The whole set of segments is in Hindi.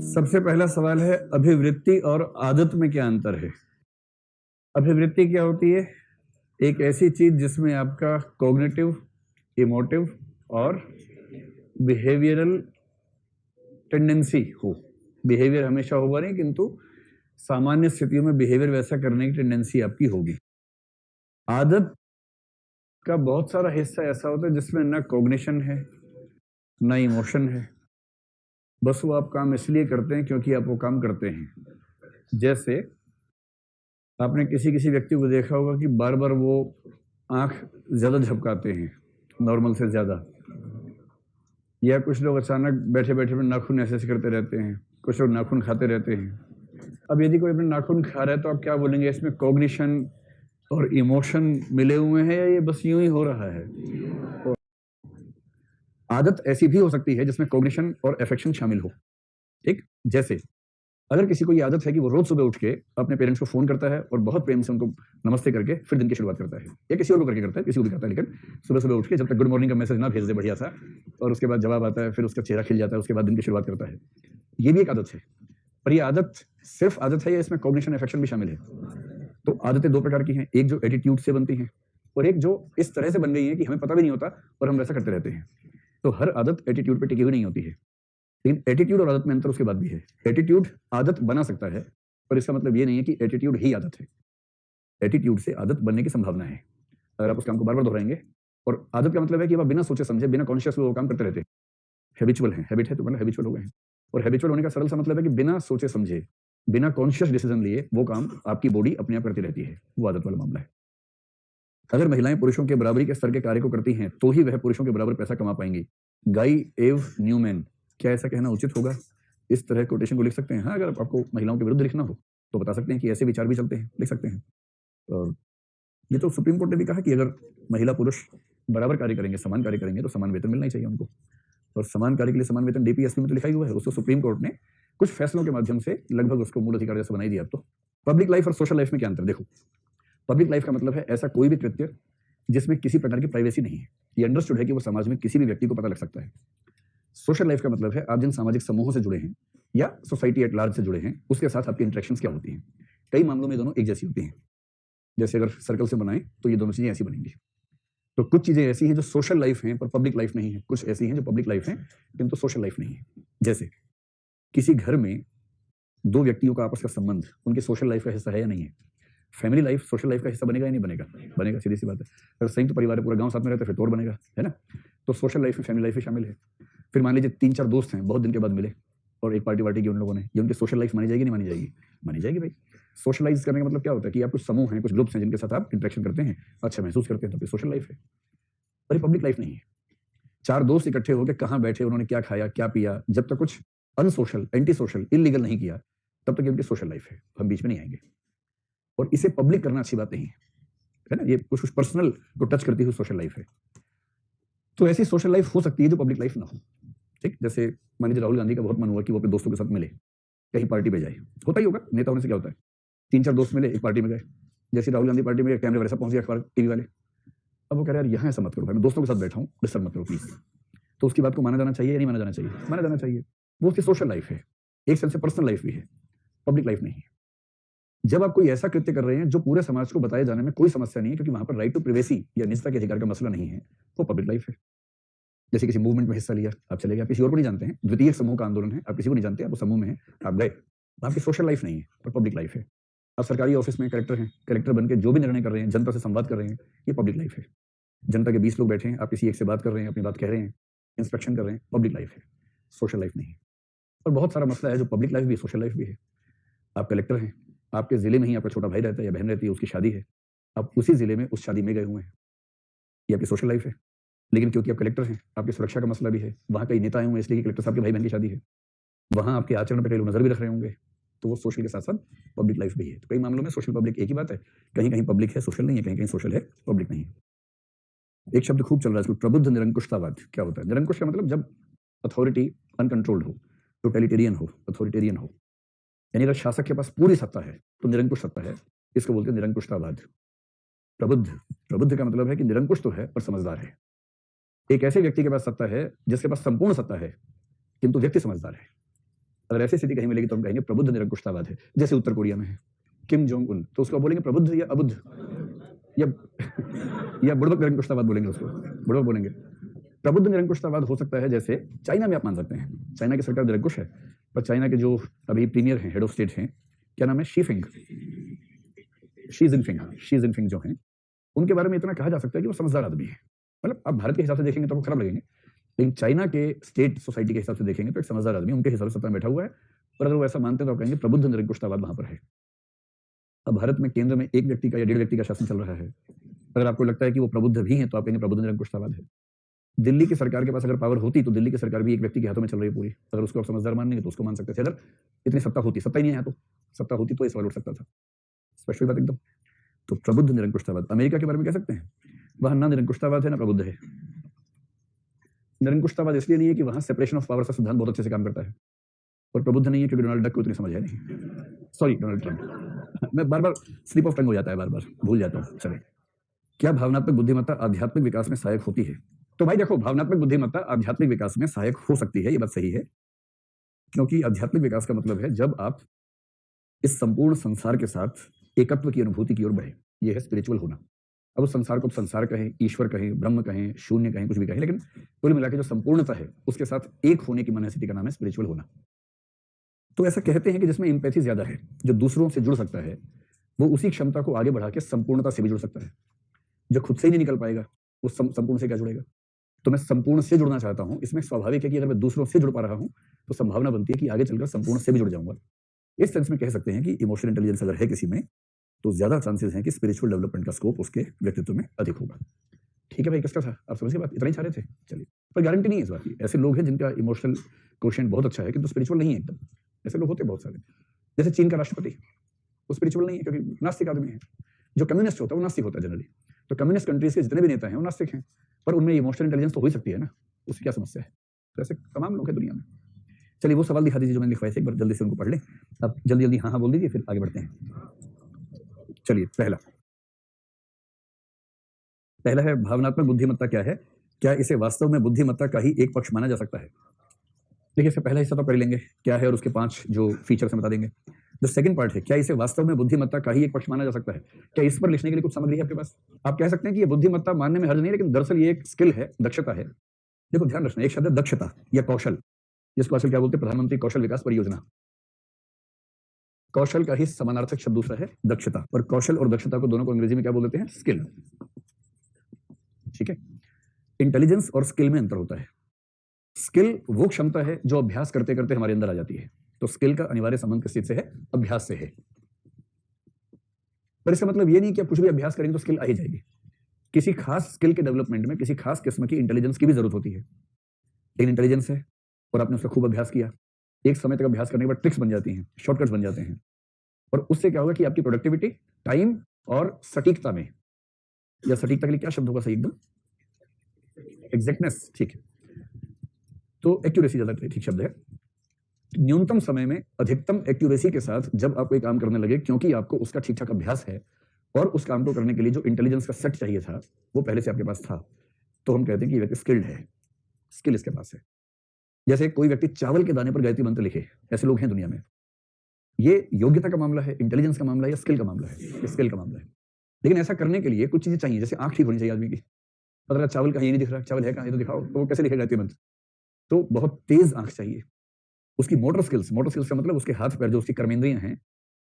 सबसे पहला सवाल है अभिवृत्ति और आदत में क्या अंतर है। अभिवृत्ति क्या होती है? एक ऐसी चीज जिसमें आपका कॉग्निटिव, इमोटिव और बिहेवियरल टेंडेंसी हो। बिहेवियर हमेशा होगा नहीं, किंतु सामान्य स्थितियों में बिहेवियर वैसा करने की टेंडेंसी आपकी होगी। आदत का बहुत सारा हिस्सा ऐसा होता है जिसमें ना कॉग्निशन है ना इमोशन है, बस वो आप काम इसलिए करते हैं क्योंकि आप वो काम करते हैं। जैसे आपने किसी किसी व्यक्ति को देखा होगा कि बार बार वो आंख ज्यादा झपकाते हैं, नॉर्मल से ज्यादा, या कुछ लोग अचानक बैठे बैठे में नाखून ऐसे करते रहते हैं, कुछ लोग नाखून खाते रहते हैं। अब यदि कोई अपने नाखून खा रहा है तो आप क्या बोलेंगे, इसमें कॉग्निशन और इमोशन मिले हुए हैं या ये बस यूं ही हो रहा है? तो आदत ऐसी भी हो सकती है जिसमें कॉग्निशन और अफेक्शन शामिल हो। ठीक, जैसे अगर किसी को ये आदत है कि वो रोज सुबह उठ के अपने पेरेंट्स को फोन करता है और बहुत प्रेम से उनको नमस्ते करके फिर दिन की शुरुआत करता है, या किसी और को करके करता है, किसी को भी करता है, लेकिन सुबह सुबह उठ के जब तक गुड मॉर्निंग का मैसेज ना भेज दे बढ़िया सा, और उसके बाद जवाब आता है, फिर उसका चेहरा खिल जाता है, उसके बाद दिन की शुरुआत करता है, ये भी एक आदत है। पर ये आदत सिर्फ आदत है या इसमें कॉग्निशन अफेक्शन भी शामिल है? तो आदतें दो प्रकार की हैं, एक जो एटीट्यूड से बनती हैं और एक जो इस तरह से बन गई है कि हमें पता भी नहीं होता और हम वैसा करते रहते हैं। तो हर आदत एटीट्यूड पे टिकी हुई नहीं होती है, लेकिन एटीट्यूड और आदत में अंतर उसके बाद भी है। एटीट्यूड आदत बना सकता है, पर इसका मतलब ये नहीं है कि एटीट्यूड ही आदत है। एटीट्यूड से आदत बनने की संभावना है अगर आप उस काम को बार बार दोहराएंगे। और आदत का मतलब है कि आप बिना सोचे समझे, बिना कॉन्शियस वो काम करते रहते हैं। हैबिचुअल है, हैबिट है तो मतलब हैबिचुअल हो गए हैं। और हैबिचुअल होने का सरल सा मतलब है कि बिना सोचे समझे, बिना कॉन्शियस डिसीजन लिए वो काम आपकी बॉडी अपने आप करती रहती है, वो आदत वाला मामला है। अगर महिलाएं पुरुषों के बराबरी के स्तर के कार्य को करती हैं तो ही वह पुरुषों के बराबर पैसा कमा पाएंगी। गाई एव न्यूमैन, क्या ऐसा कहना उचित होगा? इस तरह कोटेशन को लिख सकते हैं। हाँ, अगर आपको महिलाओं के विरुद्ध लिखना हो तो बता सकते हैं कि ऐसे विचार भी चलते हैं, लिख सकते हैं। और ये तो सुप्रीम कोर्ट ने भी कहा कि अगर महिला पुरुष बराबर कार्य करेंगे, समान कार्य करेंगे तो समान वेतन मिलना ही चाहिए उनको। और समान कार्य के लिए समान वेतन डीपीएसपी में तो लिखा ही हुआ है। उसको सुप्रीम कोर्ट ने कुछ फैसलों के माध्यम से लगभग उसको मूल अधिकार जैसा बनाई दिया। तो पब्लिक लाइफ और सोशल लाइफ में क्या अंतर? देखो, पब्लिक लाइफ का मतलब है ऐसा कोई भी कृत्य जिसमें किसी प्रकार की प्राइवेसी नहीं है। ये अंडरस्टूड है कि वो समाज में किसी भी व्यक्ति को पता लग सकता है। सोशल लाइफ का मतलब है आप जिन सामाजिक समूहों से जुड़े हैं या सोसाइटी एट लार्ज से जुड़े हैं, उसके साथ आपकी इंटरेक्शंस क्या होती हैं। कई मामलों में दोनों एक जैसी होती हैं। जैसे अगर सर्कल से बनाएं तो ये दोनों चीजें ऐसी बनेंगी। तो कुछ चीजें ऐसी हैं जो सोशल लाइफ हैं पर पब्लिक लाइफ नहीं है, कुछ ऐसी हैं जो पब्लिक लाइफ हैं किंतु सोशल लाइफ नहीं है। जैसे किसी घर में दो व्यक्तियों का आपस का संबंध उनकी सोशल लाइफ का हिस्सा है या नहीं है? फैमिली लाइफ सोशल लाइफ का हिस्सा बनेगा या नहीं बनेगा? बनेगा, सीधी सी बात है। अगर संयुक्त परिवार है, पूरा गांव साथ में रहता है, फिर तो और बनेगा, है ना? तो सोशल लाइफ में फैमिली लाइफ भी शामिल है। फिर मान लीजिए 3-4 दोस्त हैं, बहुत दिन के बाद मिले और एक पार्टी वार्टी की उन लोगों ने, ये उनकी सोशल लाइफ मानी जाएगी नहीं मानी जाएगी? मानी जाएगी भाई। सोशलाइज करने का मतलब क्या होता है कि आप कुछ समूह हैं, कुछ ग्रुप्स हैं जिनके साथ आप इंटरेक्शन करते हैं, अच्छा महसूस करते हैं, तो फिर सोशल लाइफ है। पर ये पब्लिक लाइफ नहीं है। 4 दोस्त इकट्ठे होकर कहाँ बैठे, उन्होंने क्या खाया क्या पिया, जब तक कुछ अनसोशल, एंटी सोशल, इलीगल नहीं किया तब तक ये उनकी सोशल लाइफ है। हम बीच में नहीं आएंगे। और इसे पब्लिक करना अच्छी बात नहीं है ना? ये कुछ पर्सनल को टच करती हुई सोशल लाइफ है। तो ऐसी सोशल लाइफ हो सकती है जो पब्लिक लाइफ ना हो। ठीक, जैसे मान लीजिए राहुल गांधी का बहुत मन हुआ कि वो अपने दोस्तों के साथ मिले, कहीं पार्टी पे जाए। होता ही होगा, नेता होने से क्या होता है, 3-4 दोस्त मिले, एक पार्टी में गए। जैसे राहुल गांधी पार्टी में कैमरे वाले सब पहुंच गए, अखबार टीवी वाले। अब वो कह रहे यार यहाँ ऐसा मत करो भाई, मैं दोस्तों के साथ बैठा हूँ, डिस्टर्ब मत करो प्लीज। तो उसकी बात को माना जाना चाहिए या नहीं माना जाना चाहिए? माना जाना चाहिए। वो उसकी सोशल लाइफ है, एक तरह से पर्सनल लाइफ भी है, पब्लिक लाइफ नहीं है। जब आप कोई ऐसा कृत्य कर रहे हैं जो पूरे समाज को बताए जाने में कोई समस्या नहीं है, क्योंकि वहां पर राइट टू प्राइवेसी या निजता के अधिकार का मसला नहीं है, तो पब्लिक लाइफ है। जैसे किसी मूवमेंट में हिस्सा लिया, आप चले गए, आप किसी और को नहीं जानते हैं, द्वितीय समूह का आंदोलन है, आप किसी को नहीं जानते, आप उस समूह में हैं, आप गए, आपकी सोशल लाइफ नहीं है पर पब्लिक लाइफ है। आप सरकारी ऑफिस में कलेक्टर हैं, कलेक्टर बनकर जो भी निर्णय कर रहे हैं, जनता से संवाद कर रहे हैं, ये पब्लिक लाइफ है। जनता के 20 लोग बैठे हैं, आप किसी एक से बात कर रहे हैं, अपनी बात कह रहे हैं, इंस्पेक्शन कर रहे हैं, पब्लिक लाइफ है, सोशल लाइफ नहीं है। और बहुत सारा मसला है जो पब्लिक लाइफ भी है, सोशल लाइफ भी है। आप कलेक्टर हैं, आपके जिले में ही आपका छोटा भाई रहता है या बहन रहती है, उसकी शादी है, आप उसी जिले में उस शादी में गए हुए हैं, ये आपकी सोशल लाइफ है। लेकिन क्योंकि आप कलेक्टर हैं, आपकी सुरक्षा का मसला भी है, वहां कई नेता आए हुए इसलिए कलेक्टर साहब के भाई बहन की शादी है, वहां आपके आचरण पर कई लोग नजर भी रख रहे होंगे, तो वो सोशल के साथ साथ पब्लिक लाइफ भी है। तो कई मामलों में सोशल पब्लिक एक ही बात है, कहीं कहीं पब्लिक है सोशल नहीं है, कहीं कहीं सोशल है पब्लिक नहीं है। एक शब्द खूब चल रहा है, प्रबुद्ध निरंकुशतावाद। क्या होता है? निरंकुश का मतलब जब अथॉरिटी अनकंट्रोल्ड हो, टोटलिटेरियन हो, अथॉरिटेरियन हो, यानी अगर शासक के पास पूरी सत्ता है तो निरंकुश सत्ता है, इसको बोलते हैं निरंकुशतावाद। प्रबुद्ध, प्रबुद्ध का मतलब है कि निरंकुश तो है पर समझदार है। एक ऐसे व्यक्ति के पास सत्ता है जिसके पास संपूर्ण सत्ता है किंतु व्यक्ति समझदार है। अगर ऐसी स्थिति कहीं मिलेगी तो हम कहेंगे प्रबुद्ध निरंकुशतावाद है, जैसे उत्तर कोरिया में है किम जोंग उन, तो उसको बोलेंगे प्रबुद्ध या अबुद्ध या या बुड़बक निरंकुशतावाद बोलेंगे, उसको बुड़बक बोलेंगे। प्रबुद्ध निरंकुशतावाद हो सकता है जैसे चाइना में आप मान सकते हैं, चाइना की सरकार निरंकुश है, पर चाइना के जो अभी प्रीमियर हैं, हेड ऑफ स्टेट हैं, क्या नाम है, शी जिनपिंग जो हैं, उनके बारे में इतना कहा जा सकता है कि वो समझदार आदमी है। मतलब आप भारत के हिसाब से देखेंगे तो वो खराब लगेंगे, लेकिन चाइना के स्टेट सोसाइटी के हिसाब से देखेंगे तो एक समझदार आदमी उनके हिसाब से सत्ता में बैठा हुआ है, और अगर वो ऐसा मानते हैं तो आप कहेंगे प्रबुद्ध निरंकुशतावाद वहां पर है। अब भारत में केंद्र में एक व्यक्ति का या 1.5 व्यक्ति का शासन चल रहा है, अगर आपको लगता है कि वो प्रबुद्ध भी हैं तो आप कहेंगे प्रबुद्ध निरंकुशतावाद है। दिल्ली की सरकार के पास अगर पावर होती तो दिल्ली की सरकार भी एक व्यक्ति के हाथों में चल रही है पूरी, अगर उसको आप समझदार मानेंगे तो उसको मान सकते थे। अगर इतनी सत्ता होती, सत्ता ही नहीं है तो सत्ता होती तो ये सवाल उठ सकता था, स्पष्ट बात एकदम। तो प्रबुद्ध निरंकुशतावाद। अमेरिका के बारे में कह सकते हैं, वहां ना निरंकुशतावाद है ना प्रबुद्ध है। निरंकुशतावाद इसलिए नहीं है कि वहां सेपरेशन ऑफ पावर्स का सिद्धांत बहुत अच्छे से काम करता है, और प्रबुद्ध नहीं है क्योंकि डोनाल्ड डक को इतनी समझ है नहीं, सॉरी डोनाल्ड ट्रंप, मैं बार बार स्लिप ऑफ टंग हो जाता है, बार बार भूल जाता हूँ। चलिए, क्या भावनात्मक बुद्धिमत्ता आध्यात्मिक विकास में सहायक होती है? तो भाई देखो, भावनात्मक बुद्धिमत्ता आध्यात्मिक विकास में सहायक हो सकती है, ये बात सही है, क्योंकि आध्यात्मिक विकास का मतलब है जब आप इस संपूर्ण संसार के साथ एकत्व की अनुभूति की ओर बढ़े, ये है स्पिरिचुअल होना। अब उस संसार को संसार कहें, ईश्वर कहें, ब्रह्म कहें, शून्य कहें, कुछ भी कहें, लेकिन कुल मिला के जो संपूर्णता है उसके साथ एक होने की मनस्थिति का नाम है स्पिरिचुअल होना। तो ऐसा कहते हैं कि जिसमें एम्पैथी ज्यादा है, जो दूसरों से जुड़ सकता है, वो उसी क्षमता को आगे बढ़ा के संपूर्णता से भी जुड़ सकता है। जो खुद से ही नहीं निकल पाएगा वो संपूर्ण से क्या जुड़ेगा? तो मैं संपूर्ण से जुड़ना चाहता हूं, इसमें स्वाभाविक है कि अगर मैं दूसरों से जुड़ पा रहा हूं तो संभावना बनती है कि आगे चलकर संपूर्ण से भी जुड़ जाऊंगा। इस सेंस में कह सकते हैं कि इमोशनल इंटेलिजेंस अगर है किसी में तो ज्यादा चांसेस हैं कि स्पिरिचुअल डेवलपमेंट का स्कोप उसके व्यक्तित्व में अधिक होगा। ठीक है भाई, किसका था आप समझ के बात, इतना ही चाह रहे थे। चलिए, पर गारंटी नहीं है इस बात की, ऐसे लोग हैं जिनका इमोशनल कोशेंट बहुत अच्छा है किंतु स्पिरिचुअल नहीं है एकदम, ऐसे लोग होते बहुत सारे। जैसे चीन का राष्ट्रपति, वो स्पिरिचुअल नहीं है क्योंकि नास्तिक आदमी है। जो कम्युनिस्ट होता है वो नास्तिक होता है जनरली, तो कम्युनिस्ट कंट्रीज के जितने भी नेता हैं वो नास्तिक हैं, पर उनमें इमोशनल इंटेलिजेंस तो हो ही सकती है ना, उसकी क्या समस्या है? तो ऐसे तमाम लोग हैं दुनिया में। चलिए, वो सवाल दिखा दीजिए जो मैंने लिखवाए थे, एक बार जल्दी से उनको पढ़ लें। अब जल्दी जल्दी हाँ हाँ बोल दीजिए, फिर आगे बढ़ते हैं। चलिए, पहला है भावनात्मक बुद्धिमत्ता क्या है, क्या इसे वास्तव में बुद्धिमत्ता का ही एक पक्ष माना जा सकता है? देखिए, इसका पहला हिस्सा तो कर लेंगे क्या है और उसके 5 जो फीचर्स हैं बता देंगे। जो सेकंड पार्ट है, क्या इसे वास्तव में बुद्धिमत्ता का ही एक पक्ष माना जा सकता है, क्या इस पर लिखने के लिए कुछ सामग्री है आपके पास? आप कह सकते हैं कि ये बुद्धिमत्ता मानने में हर्ज नहीं, लेकिन दरअसल ये एक स्किल है, दक्षता है। देखो ध्यान रखना, एक शब्द है दक्षता या कौशल, जिसको आजकल क्या बोलते हैं, प्रधानमंत्री कौशल विकास परियोजना। कौशल का ही समानार्थक शब्द दूसरा है दक्षता, और कौशल और दक्षता को दोनों को अंग्रेजी में क्या बोल देते हैं, स्किल। ठीक है, इंटेलिजेंस और स्किल में अंतर होता है। स्किल वो क्षमता है जो अभ्यास करते करते हमारे अंदर आ जाती है, तो स्किल का अनिवार्य संबंध किस चीज से है, अभ्यास से है। पर इसका मतलब ये नहीं कि आप कुछ भी अभ्यास करेंगे तो स्किल आ ही जाएगी। किसी खास स्किल के डेवलपमेंट में किसी खास किस्म की इंटेलिजेंस की भी जरूरत होती है। लेकिन इंटेलिजेंस है और आपने उसका खूब अभ्यास किया, एक समय तक अभ्यास करने के बाद ट्रिक्स बन जाती हैं, शॉर्टकट्स बन जाते हैं, और उससे क्या होगा कि आपकी प्रोडक्टिविटी, टाइम और सटीकता में, या सटीकता के लिए क्या शब्द होगा सही एकदम, एग्जैक्टनेस, ठीक है, तो एक्यूरेसी ज्यादा ठीक शब्द है। न्यूनतम समय में अधिकतम एक्यूरेसी के साथ जब आप कोई काम करने लगे, क्योंकि आपको उसका ठीक ठाक अभ्यास है और उस काम को करने के लिए जो इंटेलिजेंस का सेट चाहिए था वो पहले से आपके पास था, तो हम कहते हैं कि ये व्यक्ति स्किल्ड है, स्किल इसके पास है। जैसे कोई व्यक्ति चावल के दाने पर गायत्री मंत्र लिखे, ऐसे लोग हैं दुनिया में। ये योग्यता का मामला है, इंटेलिजेंस का मामला है या स्किल का मामला है? स्किल का मामला है। लेकिन ऐसा करने के लिए कुछ चीजें चाहिए, जैसे आंख ठीक होनी चाहिए आदमी की। पता लगा चावल कहीं नहीं दिख रहा, चावल है कहाँ, ये तो दिखाओ, तो वो कैसे लिखेगा गायत्री मंत्र? तो बहुत तेज आंख चाहिए। उसकी मोटर स्किल्स का मतलब उसके हाथ पैर, जो उसकी कर्मेंद्रियां हैं,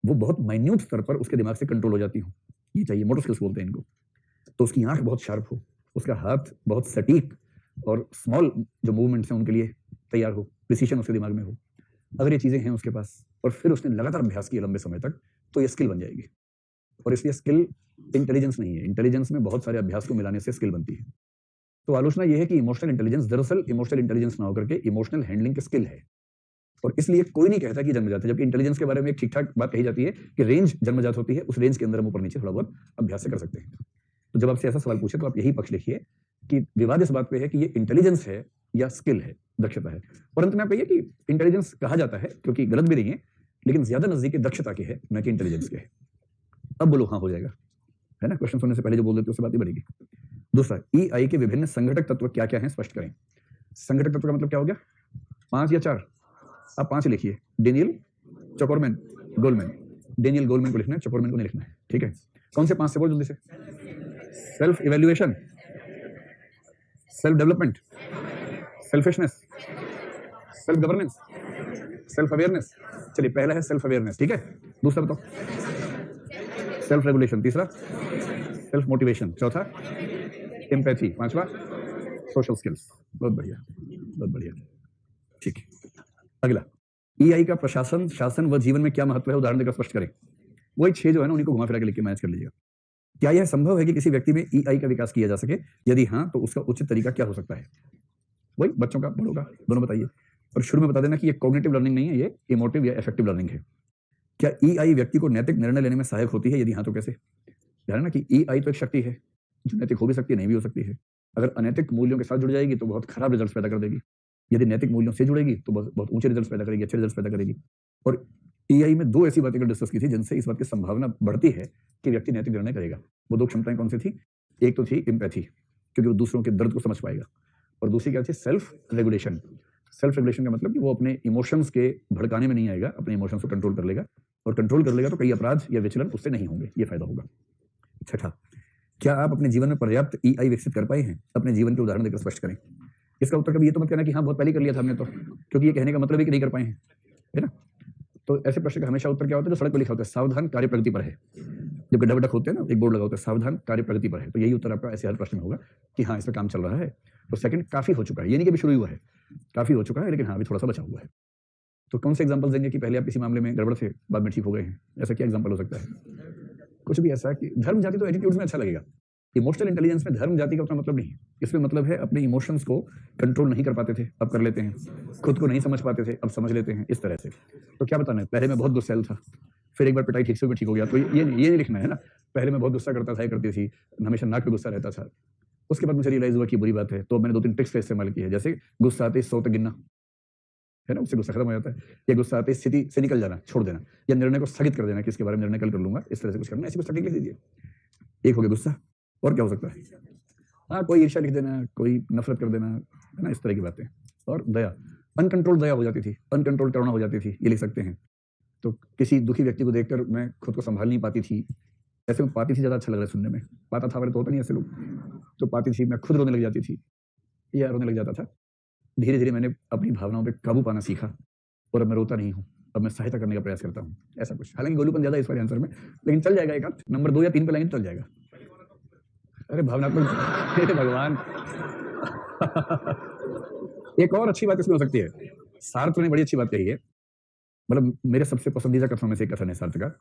वो बहुत माइन्यूट स्तर पर उसके दिमाग से कंट्रोल हो जाती हो, ये चाहिए, मोटर स्किल्स बोलते हैं इनको। तो उसकी आंख बहुत शार्प हो, उसका हाथ बहुत सटीक और स्मॉल जो मूवमेंट्स हैं उनके लिए तैयार हो, प्रिसीजन उसके दिमाग में हो। अगर ये चीजें हैं उसके पास और फिर उसने लगातार अभ्यास किया लंबे समय तक, तो ये स्किल बन जाएगी। और इसलिए स्किल इंटेलिजेंस नहीं है, इंटेलिजेंस में बहुत सारे अभ्यास को मिलाने से स्किल बनती है। तो आलोचना यह है कि इमोशनल इंटेलिजेंस दरअसल इमोशनल इंटेलिजेंस ना होकर के इमोशनल हैंडलिंग की स्किल है, और इसलिए कोई नहीं कहता कि जन्मजात है, जबकि इंटेलिजेंस के बारे में एक ठीक ठाक बात कही जाती है कि रेंज जन्मजात होती है, उस रेंज के अंदर हम ऊपर नीचे थोड़ा बहुत अभ्यास से कर सकते हैं। तो जब आपसे ऐसा सवाल पूछे तो आप यही पक्ष लिखिए कि विवाद इस बात पे है कि ये इंटेलिजेंस है या स्किल है, दक्षता है। और अंत में आप कहिए कि इंटेलिजेंस कहा जाता है, क्योंकि गलत भी नहीं है, लेकिन ज्यादा नजदीकी दक्षता की है, न कि इंटेलिजेंस के है। अब बोलो हाँ हो जाएगा, है ना? क्वेश्चन सुनने से पहले जो बोल देते उससे बात ही बढ़ेगी। दूसरा, EI के विभिन्न संघटक तत्व क्या क्या हैं, स्पष्ट करें। संघटक तत्व का मतलब क्या हो गया? 5 या 4? आप 5 लिखिए। डेनियल चोकोरमैन गोलमैन, डेनियल गोलमैन को लिखना है, चोकोरमैन को नहीं लिखना है, ठीक है। कौन से 5 से बोल जल्दी से? Self evaluation, self development, selfishness, self governance, self awareness. चलिए पहला है सेल्फ अवेयरनेस, ठीक है। दूसरा बताओ? Self regulation. तीसरा सेल्फ मोटिवेशन। चौथा एम्पैथी। पांचवा सोशल स्किल्स। बहुत बढ़िया, बहुत बढ़िया, ठीक है। अगला, ईआई का प्रशासन, शासन व जीवन में क्या महत्व है, उदाहरण देकर स्पष्ट करें। वही 6 जो है ना, उन्हीं को घुमा फिरा के लिख के मैच कर लीजिएगा। क्या यह संभव है कि किसी व्यक्ति में ईआई का विकास किया जा सके? यदि हाँ, तो उसका उचित तरीका क्या हो सकता है? वही बच्चों का, बड़ों का, दोनों बताइए। और शुरू में बता देना कि ये कॉग्निटिव लर्निंग नहीं है, ये इमोटिव या इफेक्टिव लर्निंग है। क्या ईआई व्यक्ति को नैतिक निर्णय लेने में सहायक होती है? यदि हाँ, तो कैसे? ध्यान ना कि ईआई तो एक शक्ति है जो नैतिक हो भी सकती है, नहीं भी हो सकती है। अगर अनैतिक मूल्यों के साथ जुड़ जाएगी तो बहुत खराब रिजल्ट्स पैदा कर देगी। यदि नैतिक मूल्यों से जुड़ेगी तो बहुत ऊंचे रिजल्ट्स पैदा करेगी, अच्छे रिजल्ट्स पैदा करेगी। और ईआई में 2 ऐसी बातें डिस्कस की थी जिनसे इस बात की संभावना बढ़ती है कि व्यक्ति नैतिक निर्णय करेगा। वो 2 क्षमताएं कौन सी थी? एक तो थी एम्पैथी, क्योंकि वो दूसरों के दर्द को समझ पाएगा, और दूसरी क्या थी? Self regulation. सेल्फ रेगुलेशन का मतलब कि वो अपने इमोशंस के भड़काने में नहीं आएगा, अपने इमोशंस को कंट्रोल कर लेगा, और कंट्रोल कर लेगा तो कई अपराध या विचलन उससे नहीं होंगे, ये फायदा होगा। छठा, क्या आप अपने जीवन में पर्याप्त ईआई विकसित कर पाए हैं? अपने जीवन के उदाहरण देकर स्पष्ट करें। इसका उत्तर कभी ये तो मत कहना कि हाँ बहुत पहले कर लिया था हमने तो, क्योंकि ये कहने का मतलब है कि नहीं कर पाए हैं, है ना। तो ऐसे प्रश्न का हमेशा उत्तर क्या होता है? जो सड़क पर लिखा होता है, सावधान कार्य प्रगति पर है। जब गड्ढा वड्ढा खोदते हैं ना, एक बोर्ड लगा होता है, सावधान कार्य प्रगति पर है। तो यही उत्तर आपका ऐसे हर प्रश्न में होगा कि हाँ इस पर काम चल रहा है। तो सेकंड काफी हो चुका है, ये नहीं कि अभी शुरू हुआ है, काफी हो चुका है, लेकिन हाँ अभी थोड़ा सा बचा हुआ है। तो कौन से एग्जाम्पल देंगे कि पहले आप किसी मामले में गड़बड़ थे, बाद में ठीक हो गए हैं? ऐसा क्या एग्जाम्पल हो सकता है? कुछ भी ऐसा कि धर्म जाति तो एटीट्यूड्स में अच्छा लगेगा। इमोशनल इंटेलिजेंस में धर्म जाति का उतना मतलब नहीं है। इसमें मतलब है अपने इमोशंस को कंट्रोल नहीं कर पाते थे, अब कर लेते हैं। खुद को नहीं समझ पाते थे, अब समझ लेते हैं, इस तरह से। तो क्या बताना है? पहले मैं बहुत गुस्सैल था, फिर एक बार पिटाई ठीक से ठीक हो गया। तो ये नहीं लिखना है ना। पहले मैं बहुत गुस्सा करता था, करती थी, हमेशा नाक पे गुस्सा रहता था। उसके बाद मुझे रियलाइज हुआ कि बुरी बात है, तो मैंने 2-3 ट्रिक्स का इस्तेमाल किया। जैसे गुस्सा आते 100 तक गिनना, है ना, उससे गुस्सा खत्म हो जाता है। या गुस्सा आते स्थिति से निकल जाना, छोड़ देना, या निर्णय को स्थगित कर देना कि इसके बारे में निर्णय कल कर लूंगा, इस तरह से कुछ करना। ऐसी कुछ तकनीक लिख दीजिए। एक हो गया गुस्सा, और क्या हो सकता है? हाँ, कोई ईर्ष्या लिख देना, कोई नफरत कर देना, है ना, इस तरह की बातें। और दया, अनकंट्रोल दया हो जाती थी, अनकंट्रोल करुणा हो जाती थी, ये लिख सकते हैं। तो किसी दुखी व्यक्ति को देखकर मैं खुद को संभाल नहीं पाती थी, ऐसे में पाती थी ज़्यादा अच्छा लग रहा है सुनने में, पाता था वाले तो होता नहीं ऐसे लोग, तो पाती थी, मैं खुद रोने लग जाती थी या रोने लग जाता था। धीरे धीरे मैंने अपनी भावनाओं पे काबू पाना सीखा, और अब मैं रोता नहीं हूँ, अब मैं सहायता करने का प्रयास करता हूँ। ऐसा कुछ, हालांकि गोलूपन ज़्यादा इस वाले आंसर में, लेकिन चल जाएगा। एक आध नंबर 2 या 3 पे लाइन चल जाएगा। अरे भावनात्मक, हे भगवान। एक और अच्छी बात इसमें हो सकती है, सार्थ ने बड़ी अच्छी बात कही है, मतलब मेरे सबसे पसंदीदा कथनों में से एक कथन है सार्थ का,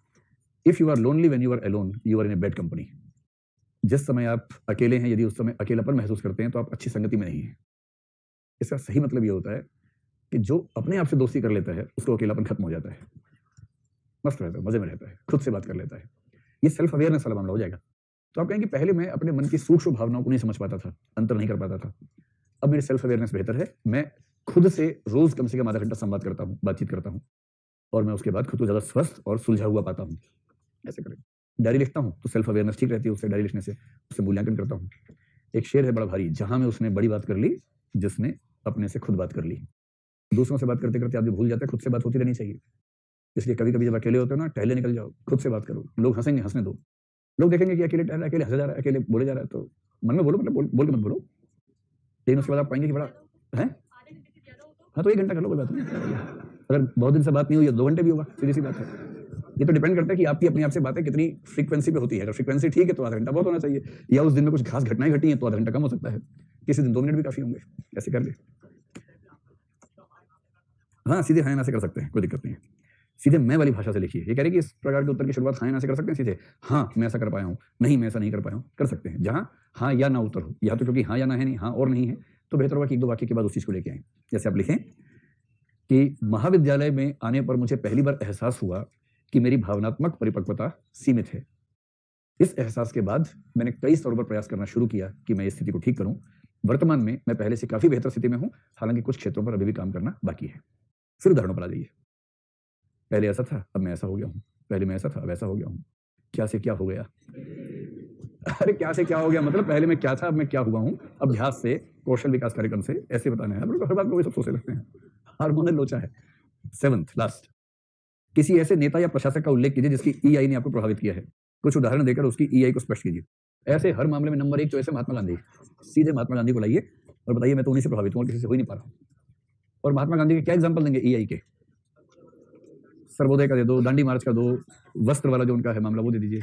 if you are lonely when you are alone you are in a bad company. जिस समय आप अकेले हैं, यदि उस समय अकेलापन महसूस करते हैं, तो आप अच्छी संगति में नहीं हैं। इसका सही मतलब ये होता है कि जो अपने आप से दोस्ती कर लेता है उसको अकेलापन खत्म हो जाता है, मस्त रहता है, मजे में रहता है, खुद से बात कर लेता है। ये सेल्फ अवेयरनेस वाला मामला हो जाएगा। तो आप कहेंगे पहले मैं अपने मन की सूक्ष्म भावनाओं को नहीं समझ पाता था, अंतर नहीं कर पाता था, अब मेरी सेल्फ अवेयरनेस बेहतर है, मैं खुद से रोज कम से कम आधा घंटा संवाद करता हूँ, बातचीत करता हूँ, और मैं उसके बाद खुद को ज्यादा स्वस्थ और सुलझा हुआ पाता हूँ। ऐसे करें। डायरी लिखता हूँ तो सेल्फ अवेयरनेस ठीक रहती है, उससे डायरी लिखने से, उससे मूल्यांकन करता हूँ। एक शेर है बड़ा भारी, जहां में उसने बड़ी बात कर ली जिसने अपने से खुद बात कर ली। दूसरों से बात करते करते आदमी भूल जाता है, खुद से बात होती रहनी चाहिए। इसलिए कभी कभी जब अकेले होते हो ना, टहले निकल जाओ, खुद से बात करो। लोग हंसेंगे, हंसने दो। लोग देखेंगे कि अकेले टहल रहा है, अकेले हंसा जा रहा है, अकेले बोले जा रहा है, तो मन में बोलो, मतलब बोल के मत बोलो, लेकिन उसके बाद आप पाएंगे कि बड़ा है। हाँ, तो 1 घंटा कर लो, कोई बात नहीं। अगर बहुत दिन से बात नहीं हुई, 2 घंटे भी होगा, सीधी सी बात है। ये तो डिपेंड करता है कि आपकी अपने आप से बातें कितनी फ्रीक्वेंसी पे होती है। अगर फ्रीक्वेंसी ठीक है तो आधा घंटा बहुत होना चाहिए, या उस दिन में कुछ खास घटनाएं घटी हैं तो आधा घंटा कम हो सकता है। किसी दिन 2 मिनट भी काफी होंगे। ऐसे कर ले। हाँ, सीधे हाँ ना से कर सकते हैं, कोई दिक्कत नहीं है। सीधे मैं वाली भाषा से लिखिए। ये कह रहे कि इस प्रकार के उत्तर की शुरुआत हाँ ना से कर सकते हैं सीधे। हाँ, मैं ऐसा कर पाया हूँ, नहीं मैं ऐसा नहीं कर पाया हूँ, कर सकते हैं। जहाँ हाँ या ना उत्तर हो, या तो क्योंकि हाँ या ना है नहीं, हाँ और नहीं है, तो बेहतर होगा कि 1-2 वाक्य के बाद उस चीज को लेके आए। जैसे आप लिखें कि महाविद्यालय में आने पर मुझे पहली बार एहसास हुआ कि मेरी भावनात्मक परिपक्वता सीमित है। इस एहसास के बाद मैंने कई स्तरों पर प्रयास करना शुरू किया कि मैं इस स्थिति को ठीक करूं। वर्तमान में मैं पहले से काफी बेहतर स्थिति में हूं, हालांकि कुछ क्षेत्रों पर अभी भी काम करना बाकी है। फिर उदाहरणों पर आ जाइए। पहले ऐसा था, अब मैं ऐसा हो गया हूं। पहले मैं ऐसा था, अब ऐसा हो गया हूं। क्या से क्या हो गया? अरे क्या से क्या हो गया मतलब पहले मैं क्या था, अब मैं क्या हुआ हूं। अभ्यास से, कौशल विकास कार्यक्रम से, ऐसे बताना है। हर बात को सब सोचने लगते हैं, हार्मोनल लोचा है। 7th लास्ट, किसी ऐसे नेता या प्रशासक का उल्लेख कीजिए जिसकी ईआई ने आपको प्रभावित किया है। कुछ उदाहरण देकर उसकी ईआई को स्पष्ट कीजिए। ऐसे हर मामले में नंबर 1 चॉइस है महात्मा गांधी। सीधे महात्मा गांधी को लाइए और बताइए मैं तो उन्हीं से प्रभावित हूँ और किसी से हो ही नहीं पा रहा हूँ। और महात्मा गांधी के क्या एग्जाम्पल देंगे ईआई के? सर्वोदय का दे दो, दांडी मार्च का दो, वस्त्र वाला जो उनका है मामला वो दे दीजिए,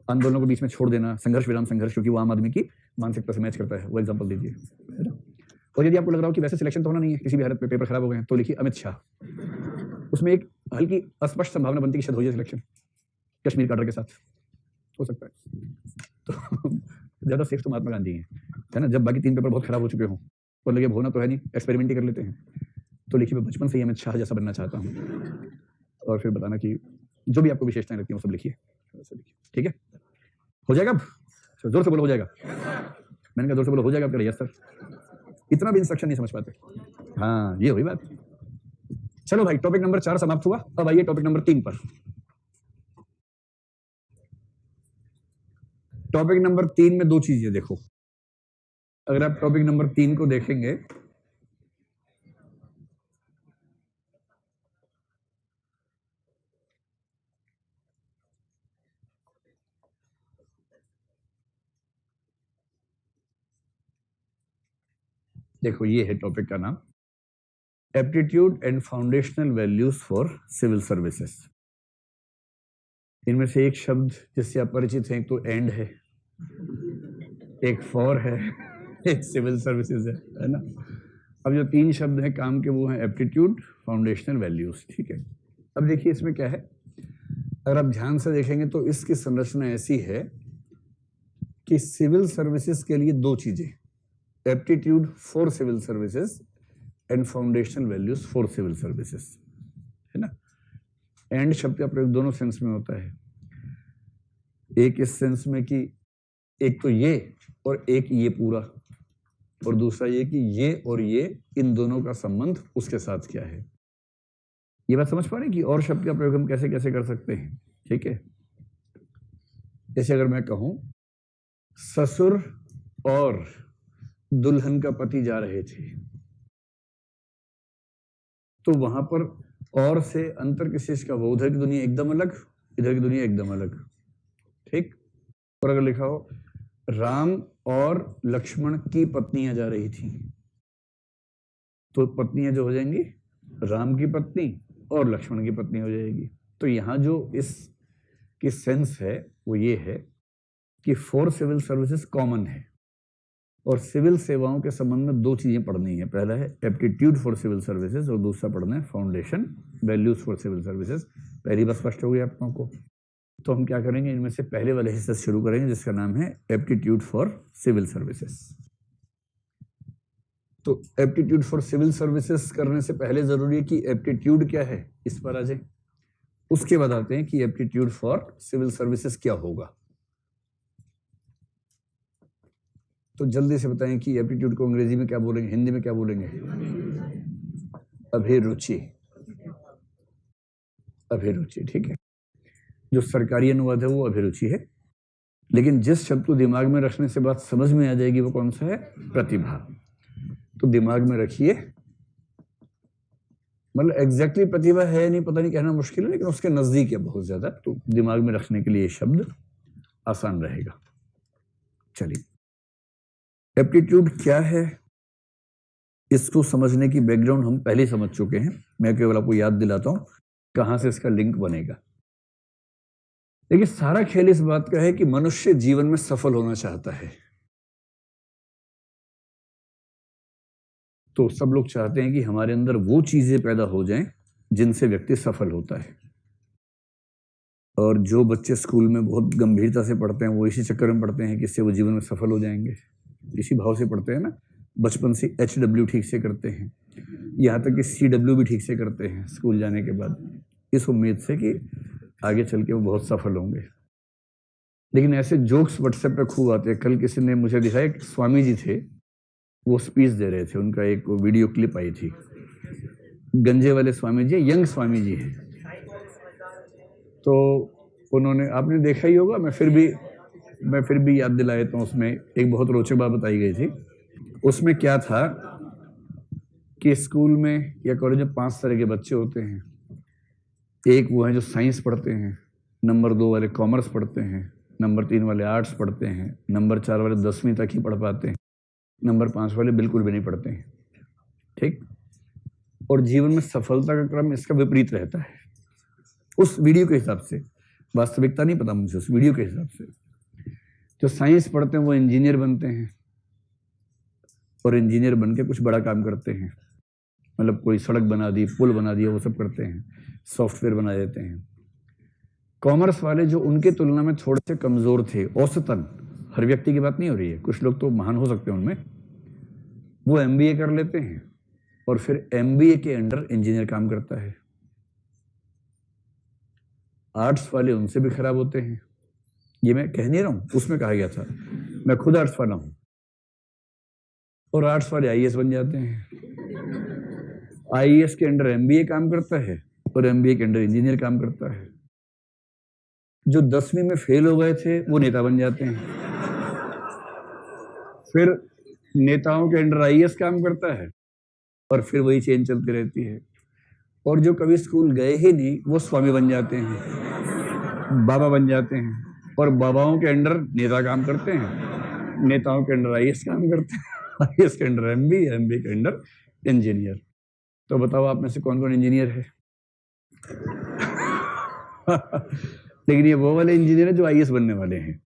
आंदोलनों को बीच में छोड़ देना, संघर्ष विराम संघर्ष, क्योंकि वो आम आदमी की मानसिकता से मैच करता है, वो एग्जाम्पल दीजिए, है ना। और यदि आपको लग रहा हो कि वैसे सिलेक्शन तो होना नहीं है, किसी भी हालत में पेपर खराब हो गए हैं, तो लिखिए अमित शाह। उसमें एक हल्की अस्पष्ट संभावना बनती है कि शायद हो जाए सिलेक्शन कश्मीर काडर के साथ, हो सकता है। तो ज्यादा सेफ तो महात्मा गांधी है ना। जब बाकी 3 पेपर बहुत खराब हो चुके हों और लगे होना तो है नहीं, एक्सपेरिमेंट ही कर लेते हैं, तो लिखिए मैं बचपन से ही अमित शाह जैसा बनना चाहता हूँ, और फिर बताना कि जो भी आपको विशेषताएं लगती हैं वो सब लिखिए, ठीक है। हो जाएगा? जोर से बोलो हो जाएगा। मैंने कहा जोर से बोलो हो जाएगा। आप कह रहे यस सर। इतना भी इंस्ट्रक्शन नहीं समझ पाते। हाँ, ये हुई बात। चलो भाई, टॉपिक नंबर 4 समाप्त हुआ। अब आइए टॉपिक नंबर 3 पर। टॉपिक नंबर 3 में 2 चीजें देखो। अगर आप टॉपिक नंबर 3 को देखेंगे, देखो ये है टॉपिक का नाम, aptitude and foundational values for civil services. इनमें से एक शब्द जिससे आप परिचित हैं, एक तो एंड है, एक फॉर है, एक सिविल सर्विसेज है ना। अब जो 3 शब्द हैं काम के वो हैं एप्टीट्यूड, फाउंडेशनल वैल्यूज, ठीक है। अब देखिए इसमें क्या है, अगर आप ध्यान से देखेंगे तो इसकी संरचना ऐसी है कि सिविल सर्विसेज के लिए 2 चीजें, aptitude for civil services and foundational values for civil services, है ना। एंड शब्द का प्रयोग दोनों सेंस में होता है। एक इस सेंस में कि एक तो ये और एक ये पूरा, और दूसरा ये कि ये और ये इन दोनों का संबंध उसके साथ क्या है। ये बात समझ पा रहे हैं कि और शब्द का प्रयोग हम कैसे कैसे कर सकते हैं, ठीक है। जैसे अगर मैं कहूं ससुर और दुल्हन का पति जा रहे थे, तो वहां पर और से अंतर किस चीज का, वो उधर की दुनिया एकदम अलग, इधर की दुनिया एकदम अलग, ठीक। और अगर लिखा हो राम और लक्ष्मण की पत्नियां जा रही थी, तो पत्नियां जो हो जाएंगी राम की पत्नी और लक्ष्मण की पत्नी हो जाएगी। तो यहां जो इस की सेंस है वो ये है कि फॉर सिविल सर्विसेज कॉमन है, और सिविल सेवाओं के संबंध में 2 चीजें पढ़नी है। पहला है एप्टीट्यूड फॉर सिविल सर्विसेज और दूसरा पढ़ना है foundation values for civil services. पहली बात स्पष्ट हो गई आप लोगों को। तो हम क्या करेंगे, इनमें से पहले वाले हिस्से से शुरू करेंगे जिसका नाम है एप्टीट्यूड फॉर सिविल सर्विसेज। तो एप्टीट्यूड फॉर सिविल सर्विसेज करने से पहले जरूरी है कि एप्टीट्यूड क्या है इस पर आ जाए, उसके बाद आते हैं कि एप्टीट्यूड फॉर सिविल सर्विसेज क्या होगा। तो जल्दी से बताएं कि एप्टीट्यूड को अंग्रेजी में क्या बोलेंगे, हिंदी में क्या बोलेंगे? अभिरुचि, अभिरुचि, ठीक है। जो सरकारी अनुवाद है वो अभिरुचि है, लेकिन जिस शब्द को दिमाग में रखने से बात समझ में आ जाएगी वो कौन सा है? प्रतिभा। तो दिमाग में रखिए, मतलब एग्जैक्टली प्रतिभा है नहीं पता नहीं, कहना मुश्किल है, लेकिन उसके नजदीक है बहुत ज्यादा, तो दिमाग में रखने के लिए शब्द आसान रहेगा। चलिए, एप्टीट्यूड क्या है इसको समझने की बैकग्राउंड हम पहले समझ चुके हैं, मैं केवल आपको याद दिलाता हूं कहां से इसका लिंक बनेगा। देखिए, सारा खेल इस बात का है कि मनुष्य जीवन में सफल होना चाहता है। तो सब लोग चाहते हैं कि हमारे अंदर वो चीजें पैदा हो जाएं जिनसे व्यक्ति सफल होता है। और जो बच्चे स्कूल में बहुत गंभीरता से पढ़ते हैं वो इसी चक्कर में पढ़ते हैं कि इससे वो जीवन में सफल हो जाएंगे, इसी भाव से पढ़ते हैं ना। बचपन से HW ठीक से करते हैं, यहाँ तक कि CW भी ठीक से करते हैं स्कूल जाने के बाद, इस उम्मीद से कि आगे चल के वो बहुत सफल होंगे। लेकिन ऐसे जोक्स व्हाट्सएप पे खूब आते हैं। कल किसी ने मुझे दिखाया, एक स्वामी जी थे, वो स्पीच दे रहे थे, उनका एक वीडियो क्लिप आई थी। गंजे वाले स्वामी जी, यंग स्वामी जी हैं, तो उन्होंने, आपने देखा ही होगा, मैं फिर भी याद दिला देता हूं। उसमें एक बहुत रोचक बात बताई गई थी। उसमें क्या था कि स्कूल में या कॉलेज में 5 तरह के बच्चे होते हैं। एक वो हैं जो साइंस पढ़ते हैं, नंबर 2 वाले कॉमर्स पढ़ते हैं, नंबर 3 वाले आर्ट्स पढ़ते हैं, नंबर 4 वाले 10वीं तक ही पढ़ पाते हैं, नंबर 5 वाले बिल्कुल भी नहीं पढ़ते हैं। ठीक। और जीवन में सफलता का क्रम इसका विपरीत रहता है उस वीडियो के हिसाब से। वास्तविकता नहीं पता मुझे, उस वीडियो के हिसाब से। जो साइंस पढ़ते हैं वो इंजीनियर बनते हैं और इंजीनियर बन के कुछ बड़ा काम करते हैं, मतलब कोई सड़क बना दी, पुल बना दिया, वो सब करते हैं, सॉफ्टवेयर बना देते हैं। कॉमर्स वाले जो उनके तुलना में थोड़े से कमजोर थे औसतन, हर व्यक्ति की बात नहीं हो रही है, कुछ लोग तो महान हो सकते हैं उनमें, वो एमबीए कर लेते हैं और फिर एमबीए के अंडर इंजीनियर काम करता है। आर्ट्स वाले उनसे भी खराब होते हैं। ये मैं कह नहीं रहा हूं, उसमें कहा गया था, मैं खुद आर्ट्स वाला हूं। और आर्ट्स वाले आईएएस बन जाते हैं, आईएएस के अंडर एमबीए काम करता है और एमबीए के अंडर इंजीनियर काम करता है। जो 10वीं में फेल हो गए थे वो नेता बन जाते हैं, फिर नेताओं के अंडर आईएएस काम करता है और फिर वही चेन चलती रहती है। और जो कभी स्कूल गए ही नहीं वो स्वामी बन जाते हैं, बाबा बन जाते हैं, और बाबाओं के अंडर नेता काम करते हैं, नेताओं के अंडर आईएएस काम करते हैं, आईएएस के अंडर एमबीए, एमबीए के अंडर इंजीनियर। तो बताओ आप में से कौन कौन इंजीनियर है? लेकिन ये वो वाले इंजीनियर है जो आईएएस बनने वाले हैं।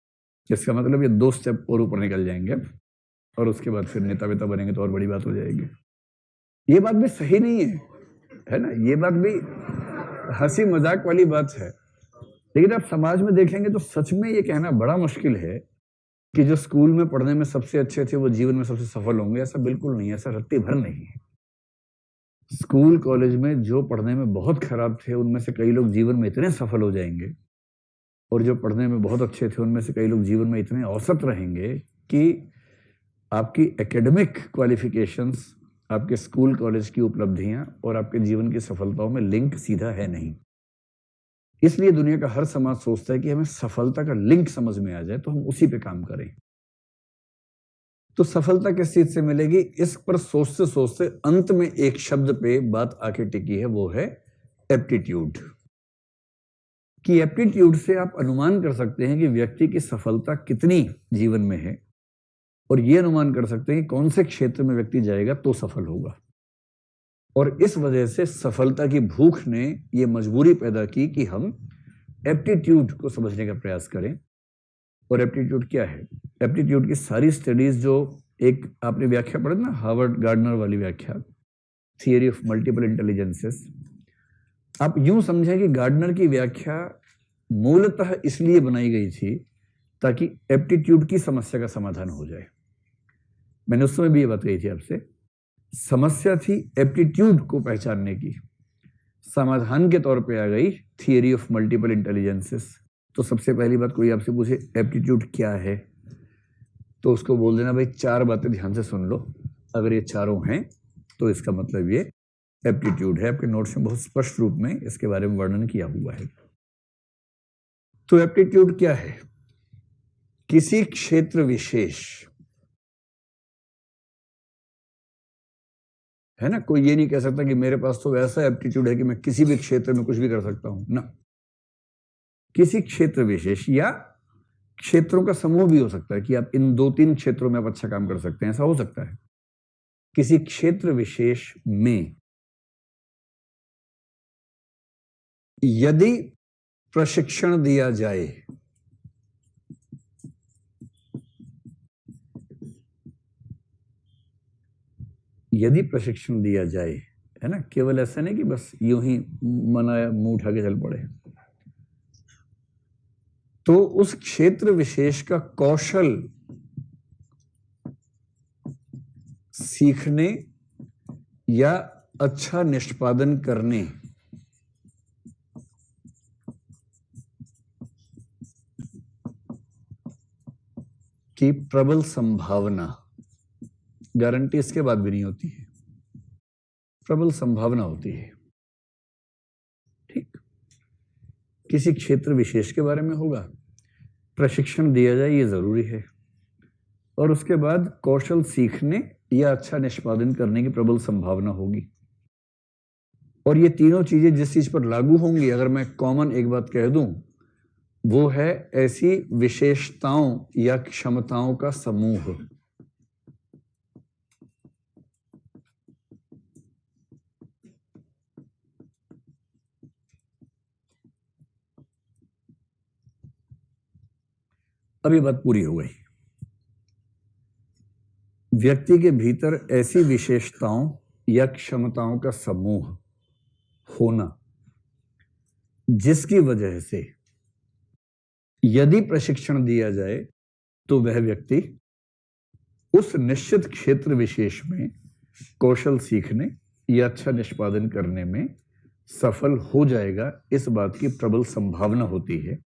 इसका मतलब ये 2 स्टेप और ऊपर निकल जाएंगे और उसके बाद फिर नेता वेता बनेंगे तो और बड़ी बात हो जाएगी। ये बात भी सही नहीं है ना? ये बात भी हंसी मजाक वाली बात है, लेकिन आप समाज में देखेंगे तो सच में ये कहना बड़ा मुश्किल है कि जो स्कूल में पढ़ने में सबसे अच्छे थे वो जीवन में सबसे सफल होंगे। ऐसा बिल्कुल नहीं है, ऐसा रत्ती भर नहीं है। स्कूल कॉलेज में जो पढ़ने में बहुत खराब थे उनमें से कई लोग जीवन में इतने सफल हो जाएंगे, और जो पढ़ने में बहुत अच्छे थे उनमें से कई लोग जीवन में इतने औसत रहेंगे कि आपकी एकेडमिक क्वालिफिकेशंस, आपके स्कूल कॉलेज की उपलब्धियां और आपके जीवन की सफलताओं में लिंक सीधा है नहीं। इसलिए दुनिया का हर समाज सोचता है कि हमें सफलता का लिंक समझ में आ जाए तो हम उसी पे काम करें। तो सफलता किस चीज से मिलेगी, इस पर सोचते सोचते अंत में एक शब्द पे बात आके टिकी है, वो है एप्टीट्यूड। कि एप्टीट्यूड से आप अनुमान कर सकते हैं कि व्यक्ति की सफलता कितनी जीवन में है, और यह अनुमान कर सकते हैं कि कौन से क्षेत्र में व्यक्ति जाएगा तो सफल होगा। और इस वजह से सफलता की भूख ने यह मजबूरी पैदा की कि हम एप्टीट्यूड को समझने का प्रयास करें। और एप्टीट्यूड क्या है? एप्टीट्यूड की सारी स्टडीज, जो एक आपने व्याख्या पढ़ी ना, हार्वर्ड गार्डनर वाली व्याख्या, थियरी ऑफ मल्टीपल इंटेलिजेंसेस, आप यूं समझें कि गार्डनर की व्याख्या मूलतः इसलिए बनाई गई थी ताकि एप्टीट्यूड की समस्या का समाधान हो जाए। मैंने उस समय भी ये बात कही थी आपसे, समस्या थी एप्टीट्यूड को पहचानने की, समाधान के तौर पे आ गई थियरी ऑफ मल्टीपल इंटेलिजेंसेस। तो सबसे पहली बात, कोई आपसे पूछे एप्टीट्यूड क्या है, तो उसको बोल देना भाई 4 बातें ध्यान से सुन लो, अगर ये चारों हैं तो इसका मतलब ये एप्टीट्यूड है। आपके नोट्स में बहुत स्पष्ट रूप में इसके बारे में वर्णन किया हुआ है। तो एप्टीट्यूड क्या है? किसी क्षेत्र विशेष, है ना, कोई ये नहीं कह सकता कि मेरे पास तो ऐसा एप्टीट्यूड है कि मैं किसी भी क्षेत्र में कुछ भी कर सकता हूं ना। किसी क्षेत्र विशेष या क्षेत्रों का समूह भी हो सकता है कि आप इन 2-3 क्षेत्रों में आप अच्छा काम कर सकते हैं, ऐसा हो सकता है। किसी क्षेत्र विशेष में यदि प्रशिक्षण दिया जाए, यदि प्रशिक्षण दिया जाए, है ना, केवल ऐसा नहीं कि बस यूं ही मनाया मुंह उठा के चल पड़े, तो उस क्षेत्र विशेष का कौशल सीखने या अच्छा निष्पादन करने की प्रबल संभावना, गारंटी इसके बाद भी नहीं होती है, प्रबल संभावना होती है। ठीक, किसी क्षेत्र विशेष के बारे में होगा, प्रशिक्षण दिया जाए ये जरूरी है, और उसके बाद कौशल सीखने या अच्छा निष्पादन करने की प्रबल संभावना होगी। और ये तीनों चीजें जिस चीज पर लागू होंगी, अगर मैं कॉमन एक बात कह दूं, वो है ऐसी विशेषताओं या क्षमताओं का समूह। अब ये बात पूरी हो गई। व्यक्ति के भीतर ऐसी विशेषताओं या क्षमताओं का समूह होना जिसकी वजह से यदि प्रशिक्षण दिया जाए तो वह व्यक्ति उस निश्चित क्षेत्र विशेष में कौशल सीखने या अच्छा निष्पादन करने में सफल हो जाएगा, इस बात की प्रबल संभावना होती है।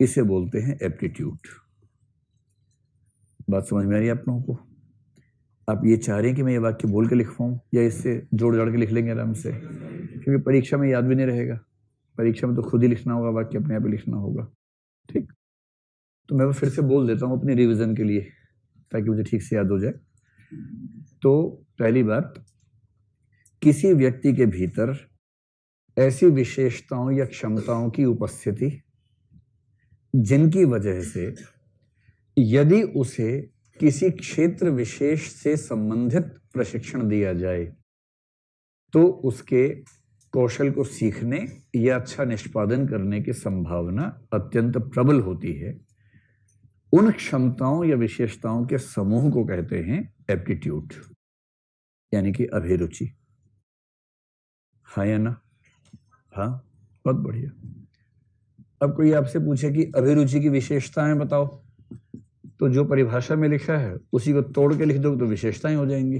इसे बोलते हैं एप्टीट्यूड। बात समझ में आ रही है आप लोगों को? आप ये चाह रहे हैं कि मैं ये वाक्य बोल के लिख पाऊं या इससे जोड़ जाड़ के लिख लेंगे आराम से? क्योंकि परीक्षा में याद भी नहीं रहेगा। परीक्षा में तो खुद ही लिखना होगा, वाक्य अपने आप ही लिखना होगा। ठीक, तो मैं फिर से बोल देता हूं अपने रिवीजन के लिए, ताकि मुझे ठीक से याद हो जाए। तो पहली बात, किसी व्यक्ति के भीतर ऐसी विशेषताओं या क्षमताओं की उपस्थिति जिनकी वजह से यदि उसे किसी क्षेत्र विशेष से संबंधित प्रशिक्षण दिया जाए तो उसके कौशल को सीखने या अच्छा निष्पादन करने की संभावना अत्यंत प्रबल होती है। उन क्षमताओं या विशेषताओं के समूह को कहते हैं एप्टीट्यूड, यानी कि अभिरुचि। हाँ या ना? हाँ, बहुत बढ़िया। अब कोई आपसे पूछे कि अभिरुचि की विशेषताएं बताओ, तो जो परिभाषा में लिखा है उसी को तोड़ के लिख दो तो विशेषताएं हो जाएंगी,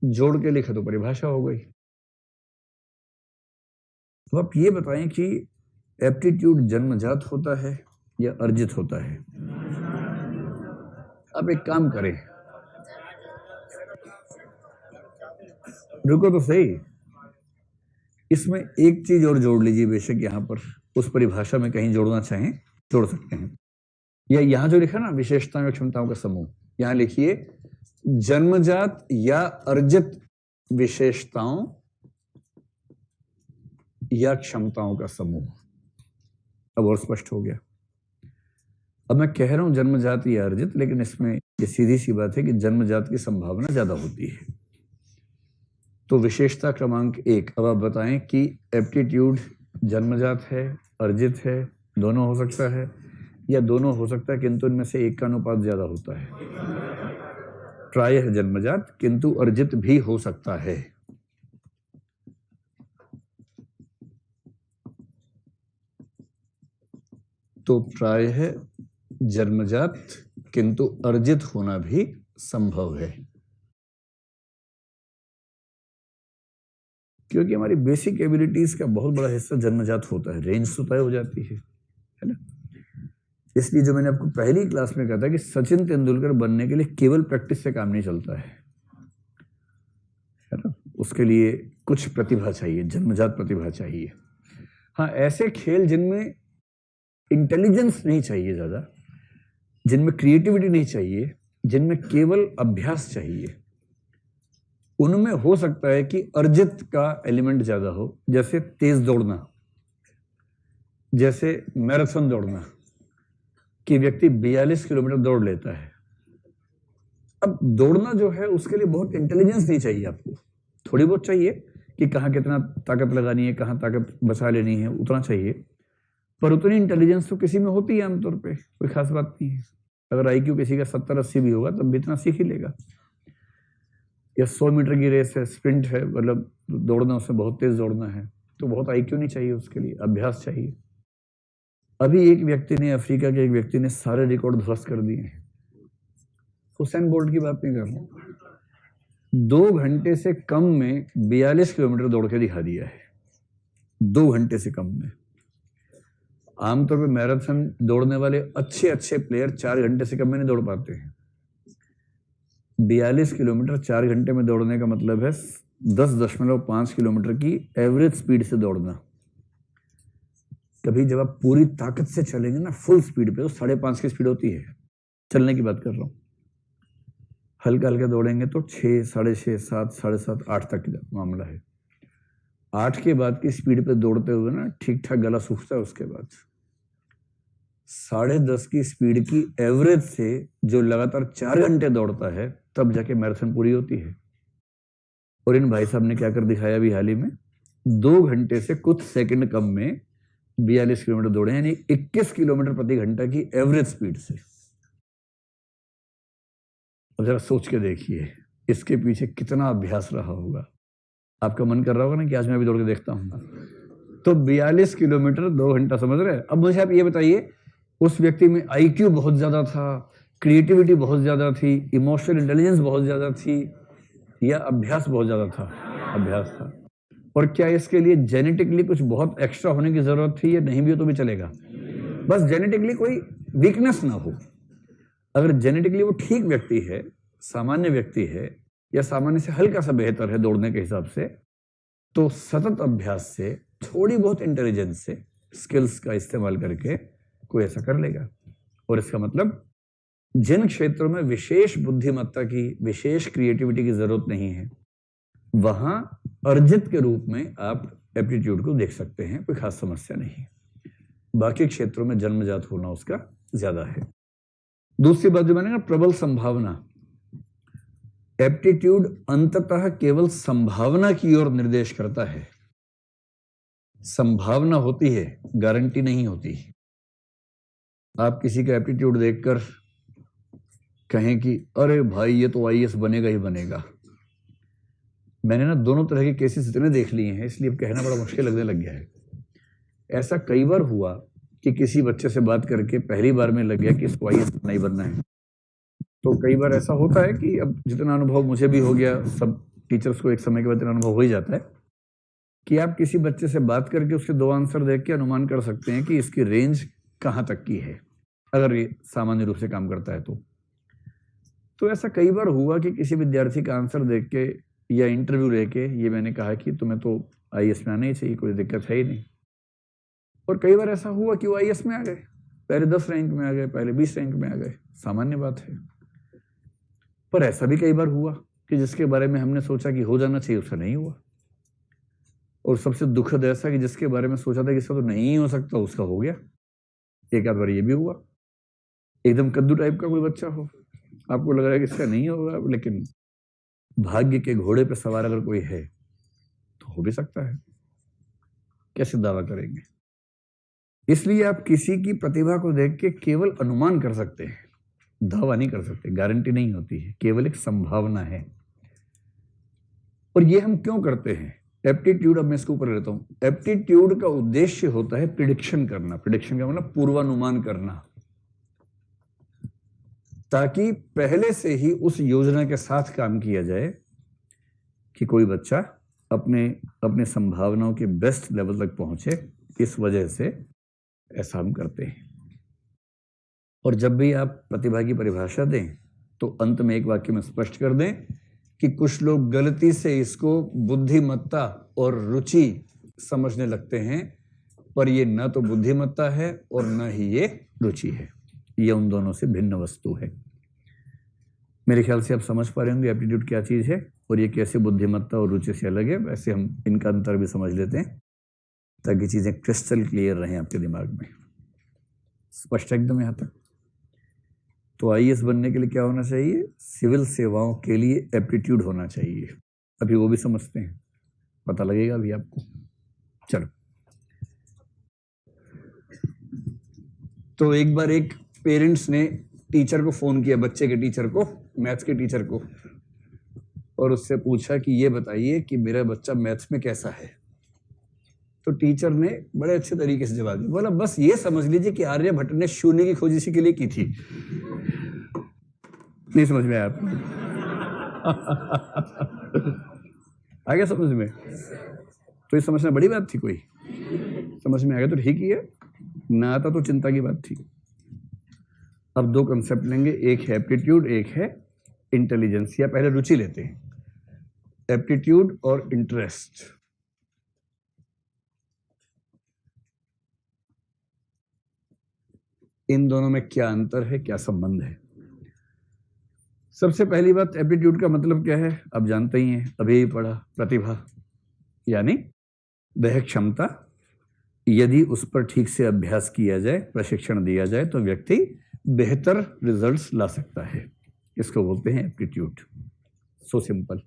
जोड़ के लिखा तो परिभाषा हो गई। तो आप ये बताएं कि एप्टीट्यूड जन्मजात होता है या अर्जित होता है? अब एक काम करें, रुको तो सही, इसमें एक चीज और जोड़ लीजिए। बेशक यहां पर उस परिभाषा में कहीं जोड़ना चाहें जोड़ सकते हैं, या यहां जो लिखा ना विशेषताओं या क्षमताओं का समूह, यहां लिखिए जन्मजात या अर्जित विशेषताओं या क्षमताओं का समूह। अब और स्पष्ट हो गया। अब मैं कह रहा हूं जन्मजात या अर्जित, लेकिन इसमें ये सीधी सी बात है कि जन्मजात की संभावना ज्यादा होती है। तो विशेषता क्रमांक 1, अब आप बताएं कि एप्टीट्यूड जन्मजात है, अर्जित है, दोनों हो सकता है, या दोनों हो सकता है किंतु इनमें से एक का अनुपात ज्यादा होता है। प्रायः जन्मजात किंतु अर्जित भी हो सकता है। तो प्रायः जन्मजात किंतु अर्जित होना भी संभव है, क्योंकि हमारी बेसिक एबिलिटीज का बहुत बड़ा हिस्सा जन्मजात होता है, रेंज तो तय हो जाती है ना। इसलिए जो मैंने आपको पहली क्लास में कहा था कि सचिन तेंदुलकर बनने के लिए केवल प्रैक्टिस से काम नहीं चलता है ना, उसके लिए कुछ प्रतिभा चाहिए, जन्मजात प्रतिभा चाहिए। हाँ, ऐसे खेल जिनमें इंटेलिजेंस नहीं चाहिए ज्यादा, जिनमें क्रिएटिविटी नहीं चाहिए, जिनमें केवल अभ्यास चाहिए, उनमें हो सकता है कि अर्जित का एलिमेंट ज्यादा हो। जैसे तेज दौड़ना, जैसे मैराथन दौड़ना, कि व्यक्ति 42 किलोमीटर दौड़ लेता है। अब दौड़ना जो है उसके लिए बहुत इंटेलिजेंस नहीं चाहिए आपको, थोड़ी बहुत चाहिए कि कहाँ कितना ताकत लगानी है, कहाँ ताकत बचा लेनी है, उतना चाहिए। पर उतनी इंटेलिजेंस तो किसी में होती है आमतौर पे, कोई खास बात नहीं है। अगर IQ किसी का 70-80 भी होगा तब भी इतना सीख ही लेगा। या 100 मीटर की रेस है, स्प्रिंट है, मतलब दौड़ना, उसमें बहुत तेज दौड़ना है, तो बहुत IQ नहीं चाहिए, उसके लिए अभ्यास चाहिए। अभी एक व्यक्ति ने, अफ्रीका के एक व्यक्ति ने सारे रिकॉर्ड ध्वस्त कर दिए हैं। हुसैन बोल्ट की बात नहीं कर रहा, 2 घंटे से कम में 42 किलोमीटर दौड़ के दिखा दिया है, 2 घंटे से कम में। आमतौर पे मैराथन दौड़ने वाले अच्छे प्लेयर 4 घंटे से कम में नहीं दौड़ पाते हैं। 42 किलोमीटर 4 घंटे में दौड़ने का मतलब है 10.5 किलोमीटर की एवरेज स्पीड से दौड़ना। कभी जब आप पूरी ताकत से चलेंगे ना, फुल स्पीड पे, तो 5.5 की स्पीड होती है, चलने की बात कर रहा हूं। हल्का हल्का दौड़ेंगे तो 6, 6:30, 7, 7:30, 8 तक का मामला है। 8 के बाद की स्पीड पे दौड़ते हुए ना ठीक ठाक गला सूखता है। उसके बाद 10:30 की स्पीड की एवरेज से जो लगातार 4 घंटे दौड़ता है तब जाके मैराथन पूरी होती है। और इन भाई साहब ने क्या कर दिखाया अभी हाल ही में, 2 घंटे से कुछ सेकंड कम में 42 किलोमीटर दौड़े, यानी 21 किलोमीटर प्रति घंटा की एवरेज स्पीड से। अब जरा सोच के देखिए इसके पीछे कितना अभ्यास रहा होगा। आपका मन कर रहा होगा ना कि आज मैं भी दौड़ के देखता हूं। तो 42 किलोमीटर 2 घंटा, समझ रहे हैं। अब मुझे आप ये बताइए, उस व्यक्ति में आईक्यू बहुत ज्यादा था, क्रिएटिविटी बहुत ज्यादा थी, इमोशनल इंटेलिजेंस बहुत ज्यादा थी, या अभ्यास बहुत ज्यादा था? अभ्यास था। और क्या इसके लिए जेनेटिकली कुछ बहुत एक्स्ट्रा होने की जरूरत थी, या नहीं भी हो तो भी चलेगा? बस जेनेटिकली कोई वीकनेस ना हो। अगर जेनेटिकली वो ठीक व्यक्ति है, सामान्य व्यक्ति है, या सामान्य से हल्का सा बेहतर है दौड़ने के हिसाब से, तो सतत अभ्यास से, थोड़ी बहुत इंटेलिजेंस से, स्किल्स का इस्तेमाल करके कोई ऐसा कर लेगा। और इसका मतलब जिन क्षेत्रों में विशेष बुद्धिमत्ता की, विशेष क्रिएटिविटी की जरूरत नहीं है, वहां अर्जित के रूप में आप एप्टीट्यूड को देख सकते हैं, कोई खास समस्या नहीं। बाकी क्षेत्रों में जन्मजात होना उसका ज्यादा है। दूसरी बात जो मैंने कहा, प्रबल संभावना। एप्टीट्यूड अंततः केवल संभावना की ओर निर्देश करता है। संभावना होती है, गारंटी नहीं होती। आप किसी का एप्टीट्यूड देखकर कहें कि अरे भाई ये तो आईएएस बनेगा ही बनेगा। मैंने ना दोनों तरह के केसेस इतने देख लिए हैं, इसलिए अब कहना बड़ा मुश्किल लगने लग गया है। ऐसा कई बार हुआ कि किसी बच्चे से बात करके पहली बार में लग गया कि इसको आईएएस नहीं बनना है। तो कई बार ऐसा होता है कि अब जितना अनुभव मुझे भी हो गया, सब टीचर्स को एक समय के बाद इतना अनुभव हो ही जाता है कि आप किसी बच्चे से बात करके उसके 2 आंसर देख के अनुमान कर सकते हैं कि इसकी रेंज कहाँ तक की है, अगर ये सामान्य रूप से काम करता है तो ऐसा कई बार हुआ कि किसी विद्यार्थी का आंसर देख के या इंटरव्यू लेके ये मैंने कहा कि तुम्हें तो आईएएस में आना ही चाहिए, कोई दिक्कत है ही नहीं। और कई बार ऐसा हुआ कि वो आईएएस में आ गए, पहले 10 रैंक में आ गए, पहले 20 रैंक में आ गए, सामान्य बात है। पर ऐसा भी कई बार हुआ कि जिसके बारे में हमने सोचा कि हो जाना चाहिए, उसका नहीं हुआ। और सबसे दुखद ऐसा कि जिसके बारे में सोचा था कि इसका तो नहीं हो सकता, उसका हो गया। एक आध बार ये भी हुआ, एकदम कद्दू टाइप का कोई बच्चा हो, आपको लग रहा है कि इसका नहीं होगा, लेकिन भाग्य के घोड़े पर सवार अगर कोई है तो हो भी सकता है। कैसे दावा करेंगे? इसलिए आप किसी की प्रतिभा को देख के केवल अनुमान कर सकते हैं, दावा नहीं कर सकते, गारंटी नहीं होती है, केवल एक संभावना है। और ये हम क्यों करते हैं? एप्टीट्यूड, अब मैं इसके ऊपर रहता हूं। एप्टीट्यूड का उद्देश्य होता है प्रिडिक्शन करना। प्रिडिक्शन का मतलब पूर्वानुमान करना, ताकि पहले से ही उस योजना के साथ काम किया जाए कि कोई बच्चा अपने संभावनाओं के बेस्ट लेवल तक पहुंचे। इस वजह से ऐसा हम करते हैं। और जब भी आप प्रतिभा की परिभाषा दें तो अंत में एक वाक्य में स्पष्ट कर दें कि कुछ लोग गलती से इसको बुद्धिमत्ता और रुचि समझने लगते हैं, पर ये न तो बुद्धिमत्ता है और न ही ये रुचि है, ये उन दोनों से भिन्न वस्तु है। मेरे ख्याल से आप समझ पा रहे होंगे एप्टीट्यूड क्या चीज है और ये कैसे बुद्धिमत्ता और रुचि से अलग है। वैसे हम इनका अंतर भी समझ लेते हैं ताकि चीजें क्रिस्टल क्लियर रहें आपके दिमाग में, स्पष्ट एकदम यहां तक। तो आईएएस बनने के लिए क्या होना चाहिए? सिविल सेवाओं के लिए एप्टीट्यूड होना चाहिए। अभी वो भी समझते हैं, पता लगेगा अभी आपको। चलो, तो एक बार एक पेरेंट्स ने टीचर को फोन किया, बच्चे के टीचर को, मैथ्स के टीचर को, और उससे पूछा कि ये बताइए कि मेरा बच्चा मैथ्स में कैसा है। तो टीचर ने बड़े अच्छे तरीके से जवाब दिया, बोला बस ये समझ लीजिए कि आर्यभट्ट ने शून्य की खोज इसी के लिए की थी। नहीं समझ में आया आपको? आ गया समझ में? तो ये समझना बड़ी बात थी, कोई समझ में आ गया तो ठीक ही है, ना आता तो चिंता की बात थी। अब 2 कंसेप्ट लेंगे, एक है एप्टीट्यूड, एक है इंटेलिजेंस। या पहले रुचि लेते हैं, एप्टीट्यूड और इंटरेस्ट। इन दोनों में क्या अंतर है, क्या संबंध है? सबसे पहली बात, एप्टीट्यूड का मतलब क्या है आप जानते ही हैं, अभी पढ़ा, प्रतिभा यानी वह क्षमता, यदि उस पर ठीक से अभ्यास किया जाए, प्रशिक्षण दिया जाए तो व्यक्ति बेहतर रिजल्ट्स ला सकता है। इसको बोलते हैं एप्टीट्यूड। So simple.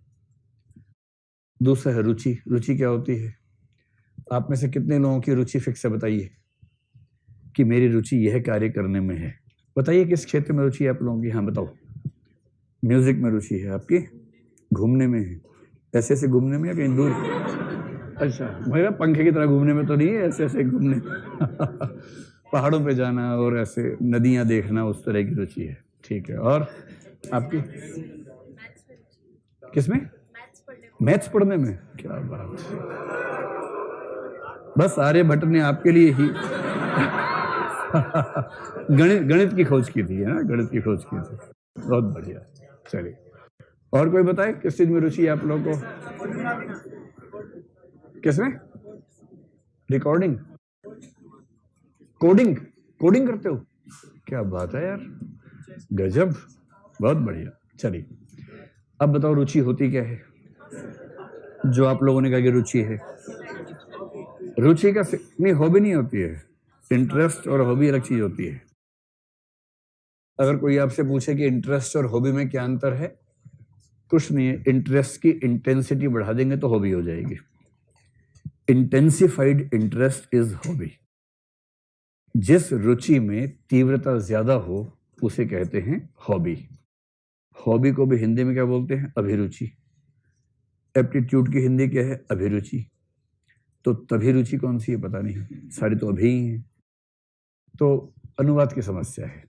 दूसरा है रुचि। रुचि क्या होती है? आप में से कितने लोगों की रुचि फिक्स है? बताइए कि मेरी रुचि यह कार्य करने में है। बताइए किस क्षेत्र में रुचि है आप लोगों की? हाँ बताओ। म्यूजिक में रुचि है आपकी, घूमने में है, ऐसे ऐसे घूमने में या कहीं दूर? अच्छा, मेरा पंखे की तरह घूमने में तो नहीं है, ऐसे ऐसे घूमने पहाड़ों पे जाना और ऐसे नदियां देखना, उस तरह की रुचि है। ठीक है। और आपकी किसमें? मैथ्स पढ़ने में। क्या बात है, बस आर्यभट्ट ने आपके लिए ही गणित की खोज की थी, है ना? गणित की खोज की थी। बहुत बढ़िया। चलिए, और कोई बताए किस चीज में रुचि है आप लोगों को? किसमें? Recording, coding. कोडिंग करते हो? क्या बात है यार, गजब, बहुत बढ़िया। चलिए, अब बताओ रुचि होती क्या है? जो आप लोगों ने कहा कि रुचि है, रुचि का नहीं, हॉबी नहीं होती है। इंटरेस्ट और हॉबी अलग चीज होती है। अगर कोई आपसे पूछे कि इंटरेस्ट और हॉबी में क्या अंतर है, कुछ नहीं है। इंटरेस्ट की इंटेंसिटी बढ़ा देंगे तो हॉबी हो जाएगी। Intensified interest is hobby. जिस रुचि में तीव्रता ज्यादा हो उसे कहते हैं हॉबी। हॉबी को भी हिंदी में क्या बोलते हैं? अभिरुचि। एप्टीट्यूड की हिंदी क्या है? अभिरुचि। तो तभी रुचि कौन सी है पता नहीं, सारी तो अभी ही है। तो अनुवाद की समस्या है।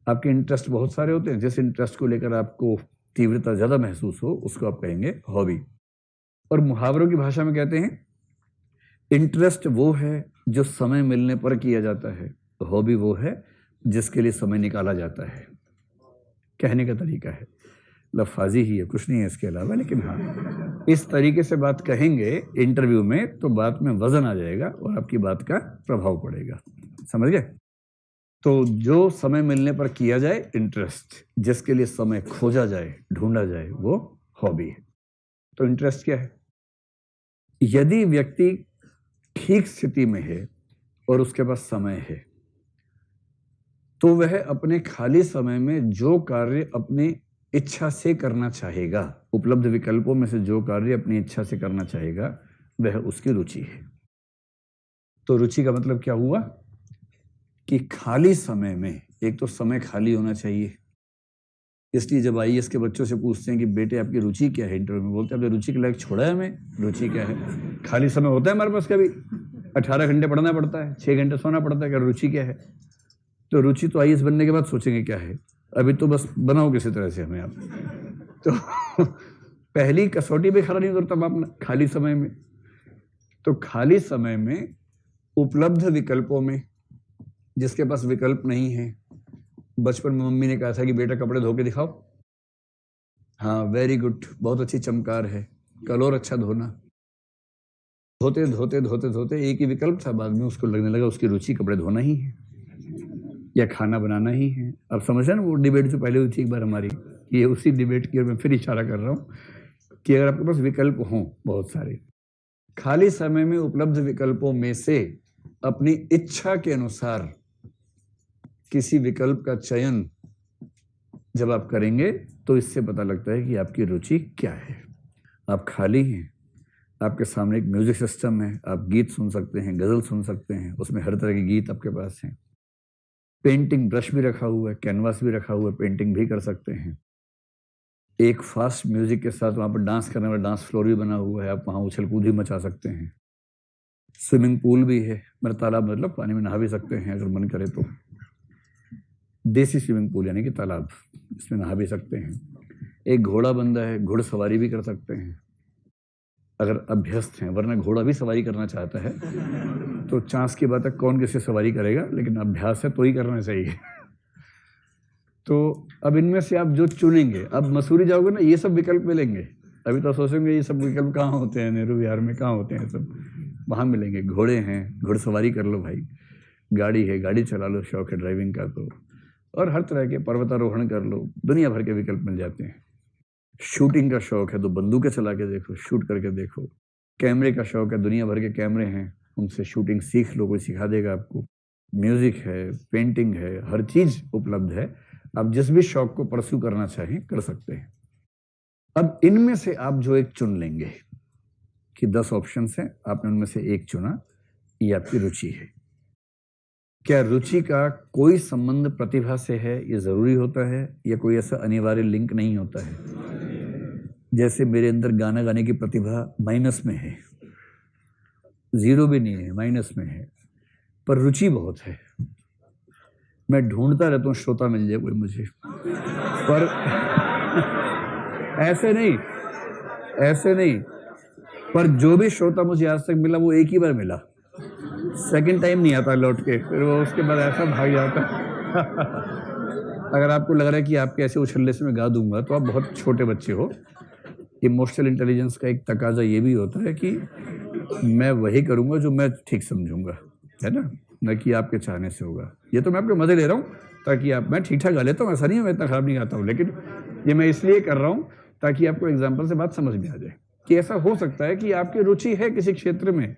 आपके इंटरेस्ट बहुत सारे होते हैं, जिस इंटरेस्ट को लेकर आपको तीव्रता ज्यादा महसूस हो उसको आप कहेंगे हॉबी। और मुहावरों की भाषा में कहते हैं इंटरेस्ट वो है जो समय मिलने पर किया जाता है, हॉबी वो है जिसके लिए समय निकाला जाता है। कहने का तरीका है, लफाजी ही है, कुछ नहीं है इसके अलावा। लेकिन हाँ, इस तरीके से बात कहेंगे इंटरव्यू में तो बात में वजन आ जाएगा और आपकी बात का प्रभाव पड़ेगा। समझ गए? तो जो समय मिलने पर किया जाए इंटरेस्ट, जिसके लिए समय खोजा जाए, ढूंढा जाए, वो हॉबी है। तो इंटरेस्ट क्या है? यदि व्यक्ति ठीक स्थिति में है और उसके पास समय है तो वह अपने खाली समय में जो कार्य अपनी इच्छा से करना चाहेगा, उपलब्ध विकल्पों में से जो कार्य अपनी इच्छा से करना चाहेगा, वह उसकी रुचि है। तो रुचि का मतलब क्या हुआ कि खाली समय में, एक तो समय खाली होना चाहिए। इसलिए जब आईएएस के बच्चों से पूछते हैं कि बेटे आपकी रुचि क्या है, इंटरव्यू में बोलते हैं आपने रुचि के लायक छोड़ा है हमें, रुचि क्या है? खाली समय होता है हमारे पास, कभी 18 घंटे पढ़ना पड़ता है, 6 घंटे सोना पड़ता है, क्या रुचि क्या है? तो रुचि तो आईएएस बनने के बाद सोचेंगे क्या है, अभी तो बस बनाओ किसी तरह से हमें आप। तो पहली कसौटी भी खरा नहीं उतरता आपने खाली समय में। तो खाली समय में उपलब्ध विकल्पों में, जिसके पास विकल्प नहीं है, बचपन में मम्मी ने कहा था कि बेटा कपड़े धो के दिखाओ, हाँ वेरी गुड, बहुत अच्छी चमकार है, कल और अच्छा धोना। धोते धोते धोते धोते एक ही विकल्प था, बाद में उसको लगने लगा उसकी रुचि कपड़े धोना ही है या खाना बनाना ही है। अब समझ रहे ना वो डिबेट जो पहले हुई थी एक बार हमारी, ये उसी डिबेट की मैं फिर इशारा कर रहा हूँ कि अगर आपके पास विकल्प हों बहुत सारे, खाली समय में उपलब्ध विकल्पों में से अपनी इच्छा के अनुसार किसी विकल्प का चयन जब आप करेंगे तो इससे पता लगता है कि आपकी रुचि क्या है। आप खाली हैं, आपके सामने एक म्यूजिक सिस्टम है, आप गीत सुन सकते हैं, गजल सुन सकते हैं, उसमें हर तरह के गीत आपके पास हैं। पेंटिंग ब्रश भी रखा हुआ है, कैनवास भी रखा हुआ है, पेंटिंग भी कर सकते हैं। एक फास्ट म्यूजिक के साथ वहाँ पर डांस करने वाला डांस फ्लोर भी बना हुआ है, आप वहाँ उछल कूद भी मचा सकते हैं। स्विमिंग पूल भी है, मेरा तालाब मतलब पानी में नहा भी सकते हैं अगर मन करे तो। देसी स्विमिंग पूल यानी कि तालाब, इसमें नहा भी सकते हैं। एक घोड़ा बंधा है, घुड़सवारी भी कर सकते हैं अगर अभ्यस्त हैं, वरना घोड़ा भी सवारी करना चाहता है तो चांस की बात है कौन किससे सवारी करेगा, लेकिन अभ्यास है तो ही करना चाहिए। तो अब इनमें से आप जो चुनेंगे, अब मसूरी जाओगे ना ये सब विकल्प मिलेंगे। अभी तो सोचेंगे ये सब विकल्प कहाँ होते हैं, नेहरू विहार में कहाँ होते हैं, सब वहाँ मिलेंगे। घोड़े हैं, घुड़सवारी कर लो भाई, गाड़ी है, गाड़ी चला लो, शौक है ड्राइविंग का तो और हर तरह के पर्वतारोहण कर लो, दुनिया भर के विकल्प मिल जाते हैं। शूटिंग का शौक है तो बंदूकें चला के देखो, शूट करके देखो। कैमरे का शौक है, दुनिया भर के कैमरे हैं, उनसे शूटिंग सीख लो, कोई सिखा देगा आपको। म्यूजिक है, पेंटिंग है, हर चीज उपलब्ध है। आप जिस भी शौक को परस्यू करना चाहें कर सकते हैं। अब इनमें से आप जो एक चुन लेंगे कि 10 ऑप्शंस हैं, आपने उनमें से एक चुना, ये आपकी रुचि है। क्या रुचि का कोई संबंध प्रतिभा से है, ये जरूरी होता है, या कोई ऐसा अनिवार्य लिंक नहीं होता है? जैसे मेरे अंदर गाना गाने की प्रतिभा माइनस में है, 0 भी नहीं है, माइनस में है, पर रुचि बहुत है। मैं ढूंढता रहता हूँ श्रोता मिल जाए कोई मुझे, पर ऐसे नहीं, पर जो भी श्रोता मुझे आज तक मिला वो एक ही बार मिला, सेकंड टाइम नहीं आता लौट के, फिर वो उसके बाद ऐसा भाग जाता। अगर आपको लग रहा है कि आपके ऐसे उछल्ले से मैं गा दूंगा तो आप बहुत छोटे बच्चे हो। इमोशनल इंटेलिजेंस का एक तकाजा ये भी होता है कि मैं वही करूंगा जो मैं ठीक समझूंगा, है ना, न कि आपके चाहने से होगा। ये तो मैं आपके मजे ले रहा हूँ ताकि आप, मैं ठीक ठाक गा लेता हूँ, ऐसा नहीं है मैं इतना खराब नहीं गाता हूँ, लेकिन ये मैं इसलिए कर रहा हूँ ताकि आपको एग्जाम्पल से बात समझ में आ जाए कि ऐसा हो सकता है कि आपकी रुचि है किसी क्षेत्र में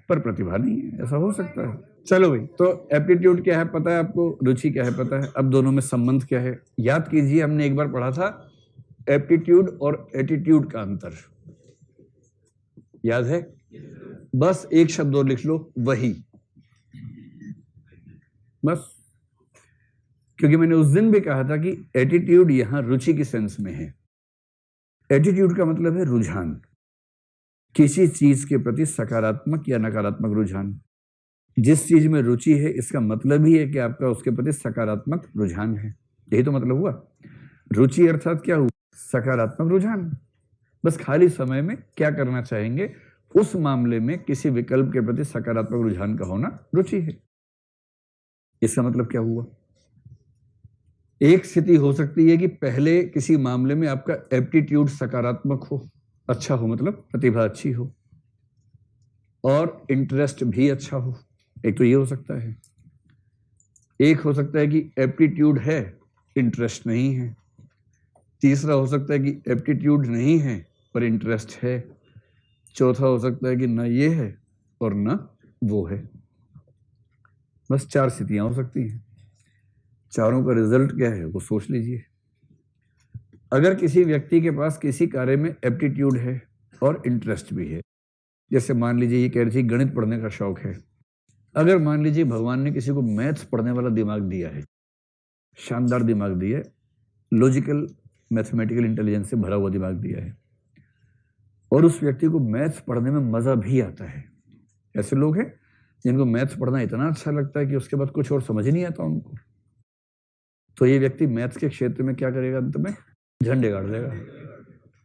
पर प्रतिभा नहीं है, ऐसा हो सकता है। चलो भाई, तो एप्टीट्यूड क्या है पता है आपको, रुचि क्या है पता है, अब दोनों में संबंध क्या है याद कीजिए। हमने एक बार पढ़ा था एप्टीट्यूड और एटीट्यूड का अंतर, याद है? बस एक शब्द और लिख लो, वही, बस। क्योंकि मैंने उस दिन भी कहा था कि एटीट्यूड यहां रुचि की सेंस में है। एटीट्यूड का मतलब है रुझान, किसी चीज के प्रति सकारात्मक या नकारात्मक रुझान। जिस चीज में रुचि है इसका मतलब ही है कि आपका उसके प्रति सकारात्मक रुझान है, यही तो मतलब हुआ। रुचि अर्थात क्या हुआ? सकारात्मक रुझान। बस खाली समय में क्या करना चाहेंगे उस मामले में किसी विकल्प के प्रति सकारात्मक रुझान का होना रुचि है। इसका मतलब क्या हुआ? एक स्थिति हो सकती है कि पहले किसी मामले में आपका एप्टीट्यूड सकारात्मक हो, अच्छा हो, मतलब प्रतिभा अच्छी हो, और इंटरेस्ट भी अच्छा हो। एक तो ये हो सकता है। एक हो सकता है कि एप्टीट्यूड है, इंटरेस्ट नहीं है। तीसरा हो सकता है कि एप्टीट्यूड नहीं है पर इंटरेस्ट है। चौथा हो सकता है कि ना ये है और ना वो है। बस 4 स्थितियां हो सकती हैं। चारों का रिजल्ट क्या है वो सोच लीजिए। अगर किसी व्यक्ति के पास किसी कार्य में एप्टीट्यूड है और इंटरेस्ट भी है, जैसे मान लीजिए ये कह रही थी गणित पढ़ने का शौक है, अगर मान लीजिए भगवान ने किसी को मैथ्स पढ़ने वाला दिमाग दिया है, शानदार दिमाग दिया है, लॉजिकल मैथमेटिकल इंटेलिजेंस से भरा हुआ दिमाग दिया है, और उस व्यक्ति को मैथ्स पढ़ने में मजा भी आता है। ऐसे लोग हैं जिनको मैथ्स पढ़ना इतना अच्छा लगता है कि उसके बाद कुछ और समझ ही नहीं आता उनको। तो ये व्यक्ति मैथ्स के क्षेत्र में क्या करेगा? अंत में झंडे गाड़ देगा,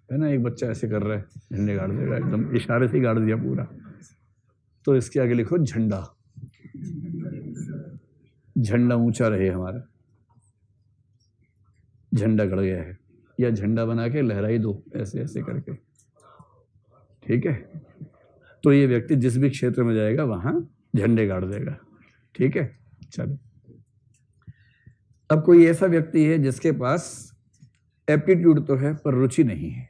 है ना। एक बच्चा ऐसे कर रहा है, झंडे गाड़ देगा, एकदम इशारे से गाड़ दिया पूरा। तो इसके आगे लिखो झंडा। झंडा ऊंचा रहे हमारा, झंडा गड़ गया है, या झंडा बना के लहराई दो ऐसे ऐसे करके, ठीक है। तो ये व्यक्ति जिस भी क्षेत्र में जाएगा वहां झंडे गाड़ देगा, ठीक है। चलो, अब कोई ऐसा व्यक्ति है जिसके पास एप्टीट्यूड तो है पर रुचि नहीं है,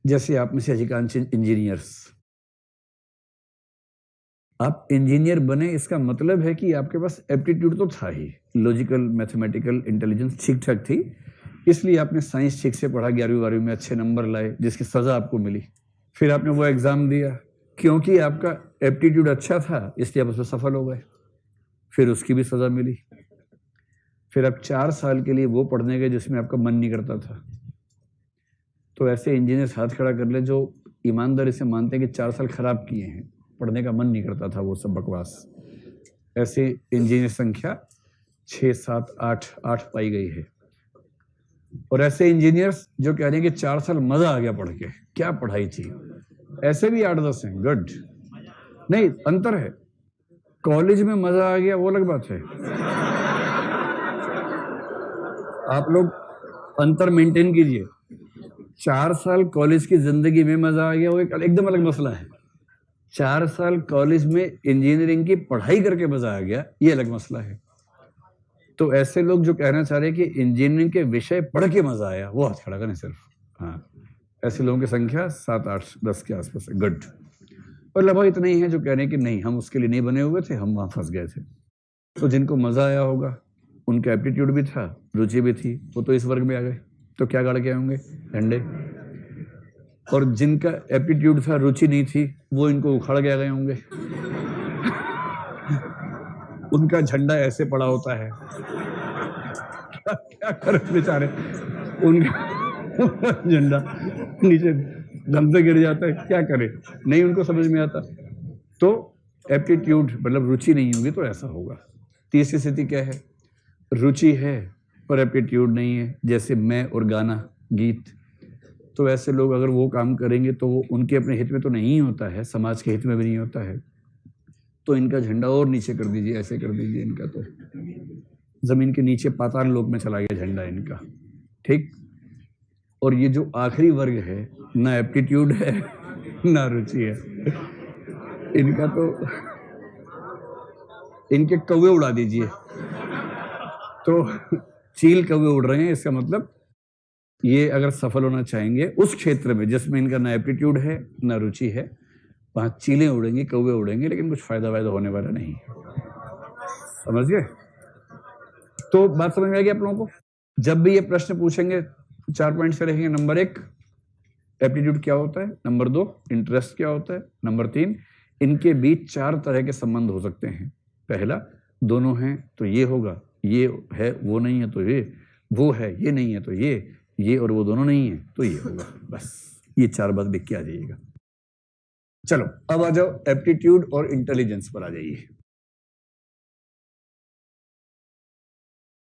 जैसे आप में से अधिकांश इंजीनियर्स। आप इंजीनियर बने इसका मतलब है कि आपके पास एप्टीट्यूड तो था ही, लॉजिकल मैथमेटिकल इंटेलिजेंस ठीक ठाक थी, इसलिए आपने साइंस ठीक से पढ़ा, 11वीं 12वीं में अच्छे नंबर लाए, जिसकी सजा आपको मिली। फिर आपने वो एग्जाम दिया, क्योंकि आपका एप्टीट्यूड अच्छा था इसलिए आप उसमें सफल हो गए, फिर उसकी भी सजा मिली। फिर आप 4 साल के लिए वो पढ़ने गए जिसमें आपका मन नहीं करता था। तो ऐसे इंजीनियर हाथ खड़ा कर ले जो ईमानदारी से मानते हैं कि 4 साल खराब किए हैं, पढ़ने का मन नहीं करता था, वो सब बकवास। ऐसे इंजीनियर संख्या 6, 7, 8 पाई गई है। और ऐसे इंजीनियर्स जो कह रहे हैं कि 4 साल मजा आ गया पढ़ के, क्या पढ़ाई थी, ऐसे भी 8-10 हैं। गुड, नहीं, अंतर है। कॉलेज में मजा आ गया वो अलग बात है, आप लोग अंतर मेंटेन कीजिए। 4 साल कॉलेज की जिंदगी में मजा आ गया वो एकदम अलग मसला है। 4 साल कॉलेज में इंजीनियरिंग की पढ़ाई करके मजा आ गया, ये अलग मसला है। तो ऐसे लोग जो कहना चाह रहे हैं कि इंजीनियरिंग के विषय पढ़ के मजा आया, वो हाथ खड़ा करें सिर्फ। हाँ, ऐसे लोगों की संख्या 7, 8, 10 के आसपास है। गुड। और लगभग इतने ही हैं जो कह रहे हैं कि नहीं, हम उसके लिए नहीं बने हुए थे, हम वहां फंस गए थे। तो जिनको मजा आया होगा, उनका एप्टीट्यूड भी था, रुचि भी थी, वो तो इस वर्ग में आ गए। तो क्या गाड़ के होंगे? झंडे। और जिनका एप्टीट्यूड था, रुचि नहीं थी, वो इनको उखाड़ के आ गए होंगे। उनका झंडा ऐसे पड़ा होता है, क्या कर बेचारे, उनका झंडा नीचे दम से गिर जाता है, क्या करे, नहीं उनको समझ में आता। तो एप्टीट्यूड मतलब रुचि नहीं होगी तो ऐसा होगा। तीसरी स्थिति क्या है? रुचि है पर एप्टीट्यूड नहीं है, जैसे मैं और गाना, गीत। तो ऐसे लोग अगर वो काम करेंगे तो वो उनके अपने हित में तो नहीं होता है, समाज के हित में भी नहीं होता है। तो इनका झंडा और नीचे कर दीजिए, ऐसे कर दीजिए, इनका तो जमीन के नीचे पाताल लोक में चला गया झंडा इनका। ठीक। और ये जो आखिरी वर्ग है, ना एप्टीट्यूड है ना रुचि है, इनका तो इनके कौवे उड़ा दीजिए। तो चील कौवे उड़ रहे हैं, इसका मतलब ये अगर सफल होना चाहेंगे उस क्षेत्र में जिसमें इनका ना एप्टीट्यूड है ना रुचि है, वहां चीलें उड़ेंगी, कौवे उड़ेंगे, लेकिन कुछ फायदा वायदा होने वाला नहीं। समझ गए? तो बात समझ में आ गई आप लोगों को? जब भी ये प्रश्न पूछेंगे 4 पॉइंट से रहेंगे। नंबर 1, एप्टीट्यूड क्या होता है। नंबर 2, इंटरेस्ट क्या होता है। नंबर 3, इनके बीच 4 तरह के संबंध हो सकते हैं। पहला, दोनों हैं तो ये होगा, ये है वो नहीं है तो ये, वो है ये नहीं है तो ये और वो दोनों नहीं है तो ये होगा। बस ये 4 बात लिख के आ जाइएगा। चलो अब आ जाओ एप्टीट्यूड और इंटेलिजेंस पर आ जाइए।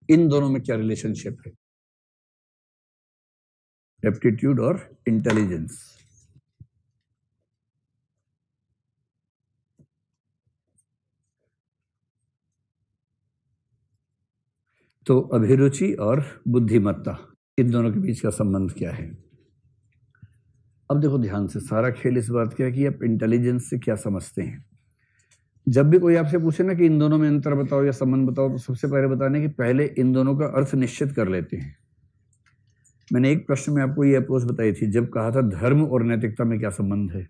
इन दोनों में क्या रिलेशनशिप है? एप्टीट्यूड और इंटेलिजेंस। तो अभिरुचि और बुद्धिमत्ता, इन दोनों के बीच का संबंध क्या है? अब देखो ध्यान से, सारा खेल इस बात का है कि आप इंटेलिजेंस से क्या समझते हैं। जब भी कोई आपसे पूछे ना कि इन दोनों में अंतर बताओ या संबंध बताओ, तो सबसे पहले बताने कि पहले इन दोनों का अर्थ निश्चित कर लेते हैं। मैंने एक प्रश्न में आपको ये अप्रोच बताई थी, जब कहा था धर्म और नैतिकता में क्या संबंध है,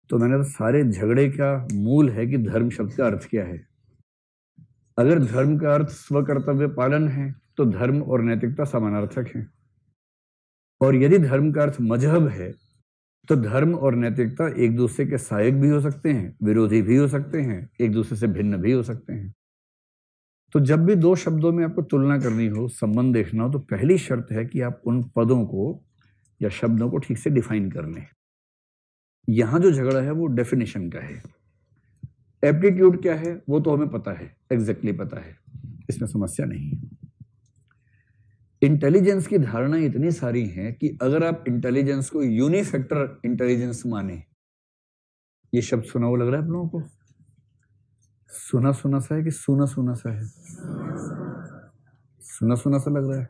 तो मैंने तो सारे झगड़े का मूल है कि धर्म शब्द का अर्थ क्या है। अगर धर्म का अर्थ स्वकर्तव्य पालन है तो धर्म और नैतिकता समानार्थक है, और यदि धर्म का अर्थ मजहब है तो धर्म और नैतिकता एक दूसरे के सहायक भी हो सकते हैं, विरोधी भी हो सकते हैं, एक दूसरे से भिन्न भी हो सकते हैं। तो जब भी 2 शब्दों में आपको तुलना करनी हो, संबंध देखना हो, तो पहली शर्त है कि आप उन पदों को या शब्दों को ठीक से डिफाइन कर लें। यहां जो झगड़ा है वो डेफिनेशन का है। एप्टीट्यूड क्या है वो तो हमें पता है, एग्जैक्टली पता है, इसमें समस्या नहीं है। इंटेलिजेंस की धारणा इतनी सारी हैं कि अगर आप इंटेलिजेंस को यूनिफैक्टर इंटेलिजेंस माने, ये शब्द सुना हुआ लग रहा है आप लोगों को? सुना सुना सा है कि सुना सुना सा है? सुना सुना सा लग रहा है।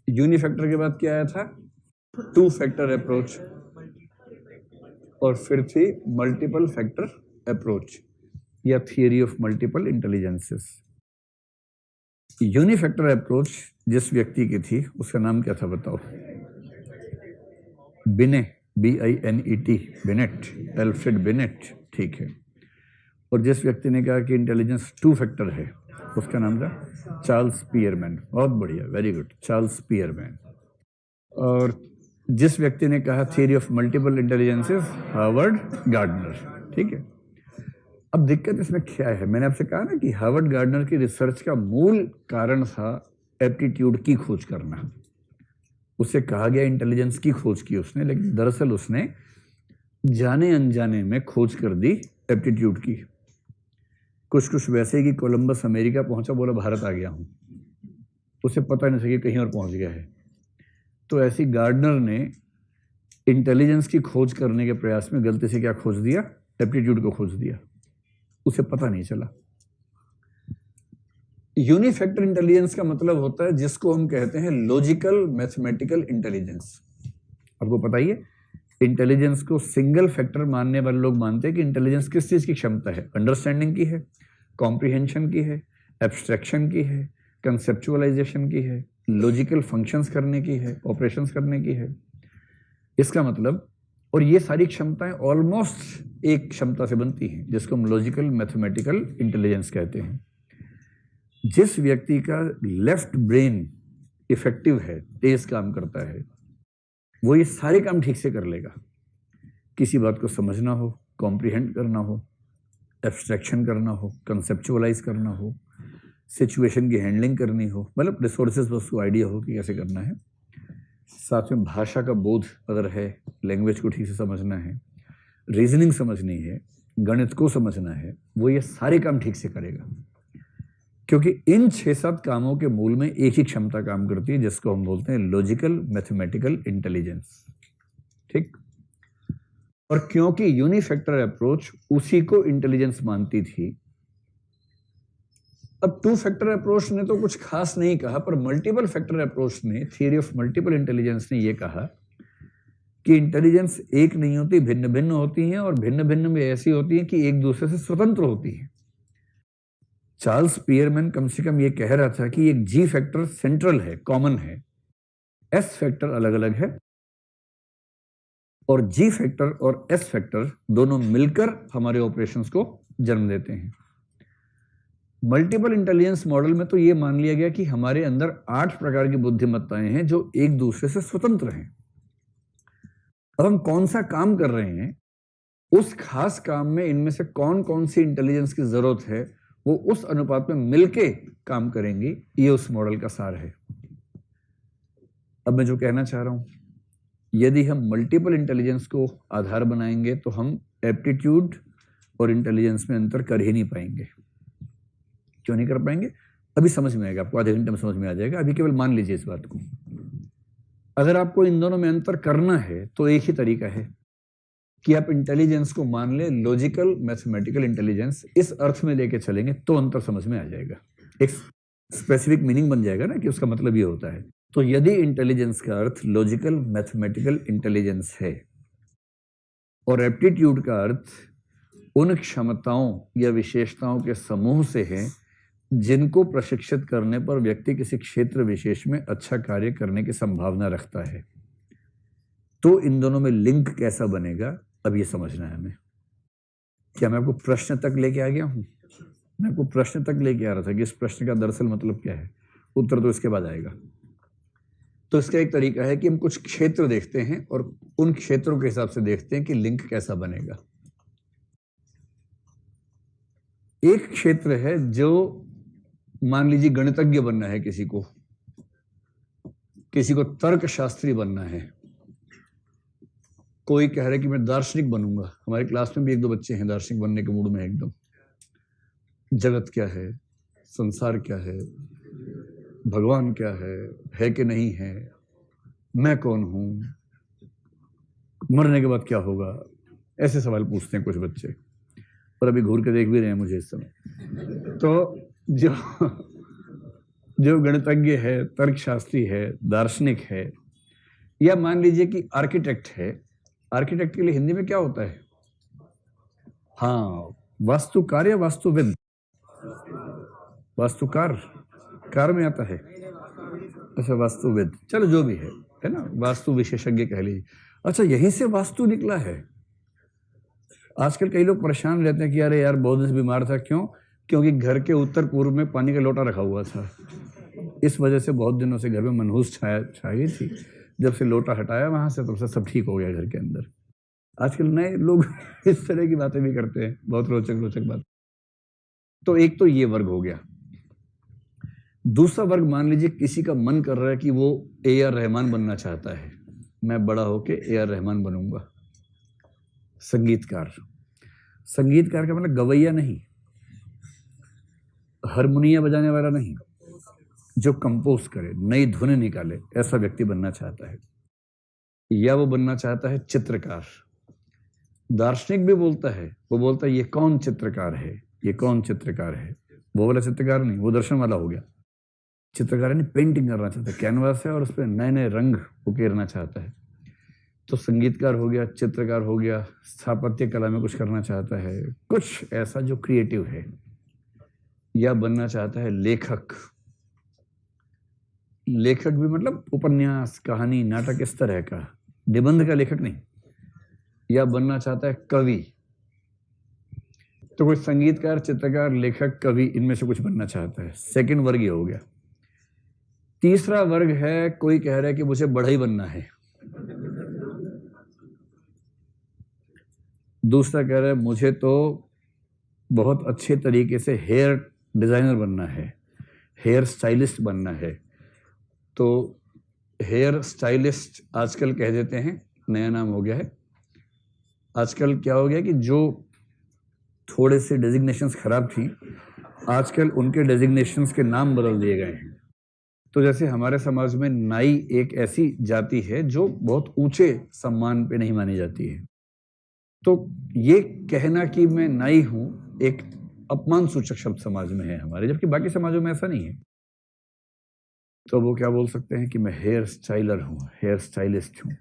यूनिफैक्टर के बाद क्या आया था? 2 फैक्टर अप्रोच, और फिर थी मल्टीपल फैक्टर अप्रोच या theory of multiple intelligences. Unifactor approach जिस व्यक्ति की थी उसका नाम क्या था बताओ? बिने, BINET, बिनेट, एल्फ्रेड बिनेट। ठीक है। और जिस व्यक्ति ने कहा कि इंटेलिजेंस 2 फैक्टर है, उसका नाम था चार्ल्स स्पीयरमैन। बहुत बढ़िया, वेरी गुड, चार्ल्स स्पीयरमैन। और जिस व्यक्ति ने कहा theory of multiple intelligences, Harvard gardener. ठीक है। अब दिक्कत इसमें क्या है? मैंने आपसे कहा ना कि हार्वर्ड गार्डनर की रिसर्च का मूल कारण था एप्टीट्यूड की खोज करना। उसे कहा गया इंटेलिजेंस की खोज की उसने, लेकिन दरअसल उसने जाने अनजाने में खोज कर दी एप्टीट्यूड की। कुछ वैसे कि कोलंबस अमेरिका पहुंचा, बोला भारत आ गया हूं, उसे पता नहीं था कि कहीं और पहुंच गया है। तो ऐसी गार्डनर ने इंटेलिजेंस की खोज करने के प्रयास में गलती से क्या खोज दिया? एप्टीट्यूड को खोज दिया, उसे पता नहीं चला। यूनिफैक्टर इंटेलिजेंस का मतलब होता है जिसको हम कहते हैं लॉजिकल मैथमेटिकल इंटेलिजेंस। आपको पता ही है, इंटेलिजेंस को सिंगल फैक्टर मानने वाले लोग मानते हैं कि इंटेलिजेंस किस चीज की क्षमता है? अंडरस्टैंडिंग की है, कॉम्प्रिहेंशन की है, एब्स्ट्रैक्शन की है, कंसेप्चुअलाइजेशन की है, लॉजिकल फंक्शंस करने की है, ऑपरेशंस करने की है। इसका मतलब, और ये सारी क्षमताएं ऑलमोस्ट एक क्षमता से बनती हैं जिसको हम लॉजिकल मैथमेटिकल इंटेलिजेंस कहते हैं। जिस व्यक्ति का लेफ्ट ब्रेन इफेक्टिव है, तेज काम करता है, वो ये सारे काम ठीक से कर लेगा। किसी बात को समझना हो, कॉम्प्रिहेंड करना हो, एब्स्ट्रैक्शन करना हो, कंसेप्चुअलाइज करना हो, सिचुएशन की हैंडलिंग करनी हो, मतलब रिसोर्सेज पर उसको आइडिया हो कि कैसे करना है। साथ में भाषा का बोध अगर है, लैंग्वेज को ठीक से समझना है, रीजनिंग समझनी है, गणित को समझना है, वो ये सारे काम ठीक से करेगा। क्योंकि इन 6-7 कामों के मूल में एक ही क्षमता काम करती है जिसको हम बोलते हैं लॉजिकल मैथमेटिकल इंटेलिजेंस। ठीक। और क्योंकि यूनिफैक्टर अप्रोच उसी को इंटेलिजेंस मानती थी, अब 2 फैक्टर अप्रोच ने तो कुछ खास नहीं कहा, पर मल्टीपल फैक्टर अप्रोच ने, थियरी ऑफ मल्टीपल इंटेलिजेंस ने यह कहा कि इंटेलिजेंस एक नहीं होती, भिन्न भिन्न होती हैं, और भिन्न भिन्न में ऐसी होती हैं कि एक दूसरे से स्वतंत्र होती हैं। चार्ल्स पियरमैन कम से कम ये कह रहा था कि एक जी फैक्टर सेंट्रल है, कॉमन है, एस फैक्टर अलग अलग है, और जी फैक्टर और एस फैक्टर दोनों मिलकर हमारे ऑपरेशंस को जन्म देते हैं। मल्टीपल इंटेलिजेंस मॉडल में तो ये मान लिया गया कि हमारे अंदर 8 प्रकार की बुद्धिमत्ताएं हैं जो एक दूसरे से स्वतंत्र हैं। अब हम कौन सा काम कर रहे हैं, उस खास काम में इनमें से कौन कौन सी इंटेलिजेंस की जरूरत है, वो उस अनुपात में मिलके काम करेंगी। ये उस मॉडल का सार है। अब मैं जो कहना चाह रहा हूं, यदि हम मल्टीपल इंटेलिजेंस को आधार बनाएंगे तो हम एप्टीट्यूड और इंटेलिजेंस में अंतर कर ही नहीं पाएंगे। क्यों नहीं कर पाएंगे, अभी समझ में आएगा आपको, आधे घंटे में समझ में आ जाएगा। अभी केवल मान लीजिए इस बात को। अगर आपको इन दोनों में अंतर करना है तो एक ही तरीका है कि आप इंटेलिजेंस को मान ले लॉजिकल मैथमेटिकल इंटेलिजेंस, इस अर्थ में लेके चलेंगे तो अंतर समझ में आ जाएगा। एक स्पेसिफिक मीनिंग बन जाएगा ना कि उसका मतलब ये होता है। तो यदि इंटेलिजेंस का अर्थ लॉजिकल मैथमेटिकल इंटेलिजेंस है और एप्टीट्यूड का अर्थ उन क्षमताओं या विशेषताओं के समूह से है जिनको प्रशिक्षित करने पर व्यक्ति किसी क्षेत्र विशेष में अच्छा कार्य करने की संभावना रखता है, तो इन दोनों में लिंक कैसा बनेगा, अब ये समझना है हमें। क्या मैं आपको प्रश्न तक लेके आ गया हूं? मैं आपको प्रश्न तक लेके आ रहा था कि इस प्रश्न का दरअसल मतलब क्या है, उत्तर तो इसके बाद आएगा। तो इसका एक तरीका है कि हम कुछ क्षेत्र देखते हैं और उन क्षेत्रों के हिसाब से देखते हैं कि लिंक कैसा बनेगा। एक क्षेत्र है जो, मान लीजिए गणितज्ञ बनना है, किसी को तर्कशास्त्री बनना है, कोई कह रहा है कि मैं दार्शनिक बनूंगा। हमारे क्लास में भी 1-2 बच्चे हैं दार्शनिक बनने के मूड में एकदम। जगत क्या है, संसार क्या है, भगवान क्या है कि नहीं है, मैं कौन हूं, मरने के बाद क्या होगा, ऐसे सवाल पूछते हैं कुछ बच्चे, और अभी घूर के देख भी रहे हैं मुझे इस समय। तो जो गणितज्ञ है, तर्कशास्त्री है, दार्शनिक है, या मान लीजिए कि आर्किटेक्ट है। आर्किटेक्ट के लिए हिंदी में क्या होता है? हाँ, वास्तुकार या वास्तुविद? वास्तुकार, कार में आता है। अच्छा, वास्तुविद, चलो जो भी है ना, वास्तु विशेषज्ञ कह लीजिए। अच्छा, यहीं से वास्तु निकला है। आजकल कई लोग परेशान रहते हैं कि अरे यार बहुत दिन से बीमार था। क्यों? क्योंकि घर के उत्तर पूर्व में पानी का लोटा रखा हुआ था, इस वजह से बहुत दिनों से घर में मनहूस छाई थी। जब से लोटा हटाया वहां से, तब से सब ठीक हो गया घर के अंदर। आजकल नए लोग इस तरह की बातें भी करते हैं, बहुत रोचक बात। तो एक तो ये वर्ग हो गया। दूसरा वर्ग, मान लीजिए किसी का मन कर रहा है कि वो AR रहमान बनना चाहता है। मैं बड़ा होके AR रहमान बनूंगा। संगीतकार का मतलब गवैया नहीं, हारमोनिया बजाने वाला नहीं, जो कंपोज करे, नई धुनें निकाले, ऐसा व्यक्ति बनना चाहता है। या वो बनना चाहता है चित्रकार। दार्शनिक भी बोलता है, वो बोलता है ये कौन चित्रकार है, ये कौन चित्रकार है। वो वाला चित्रकार नहीं, वो दर्शन वाला हो गया। चित्रकार ने पेंटिंग करना चाहता है, कैनवास है और उस पर नए नए रंग उकेरना चाहता है। तो संगीतकार हो गया, चित्रकार हो गया, स्थापत्य कला में कुछ करना चाहता है, कुछ ऐसा जो क्रिएटिव है। या बनना चाहता है लेखक। लेखक भी मतलब उपन्यास, कहानी, नाटक, इस तरह का, निबंध का लेखक नहीं। या बनना चाहता है कवि। तो कोई संगीतकार, चित्रकार, लेखक, कवि, इनमें से कुछ बनना चाहता है। सेकंड वर्ग ये हो गया। तीसरा वर्ग है, कोई कह रहा है कि मुझे बढ़ई बनना है। दूसरा कह रहा है मुझे तो बहुत अच्छे तरीके से हेयर डिजाइनर बनना है, हेयर स्टाइलिस्ट बनना है। तो हेयर स्टाइलिस्ट आजकल कह देते हैं, नया नाम हो गया है। आजकल क्या हो गया कि जो थोड़े से डेजिग्नेशंस खराब थी, आजकल उनके डेजिग्नेशंस के नाम बदल दिए गए हैं। तो जैसे हमारे समाज में नाई एक ऐसी जाति है जो बहुत ऊंचे सम्मान पे नहीं मानी जाती है। तो ये कहना कि मैं नाई हूं एक अपमान सूचक शब्द समाज में है हमारे, जबकि बाकी समाजों में ऐसा नहीं है। तो वो क्या बोल सकते हैं कि मैं हेयर स्टाइलर हूं, हेयर स्टाइलिस्ट हूं,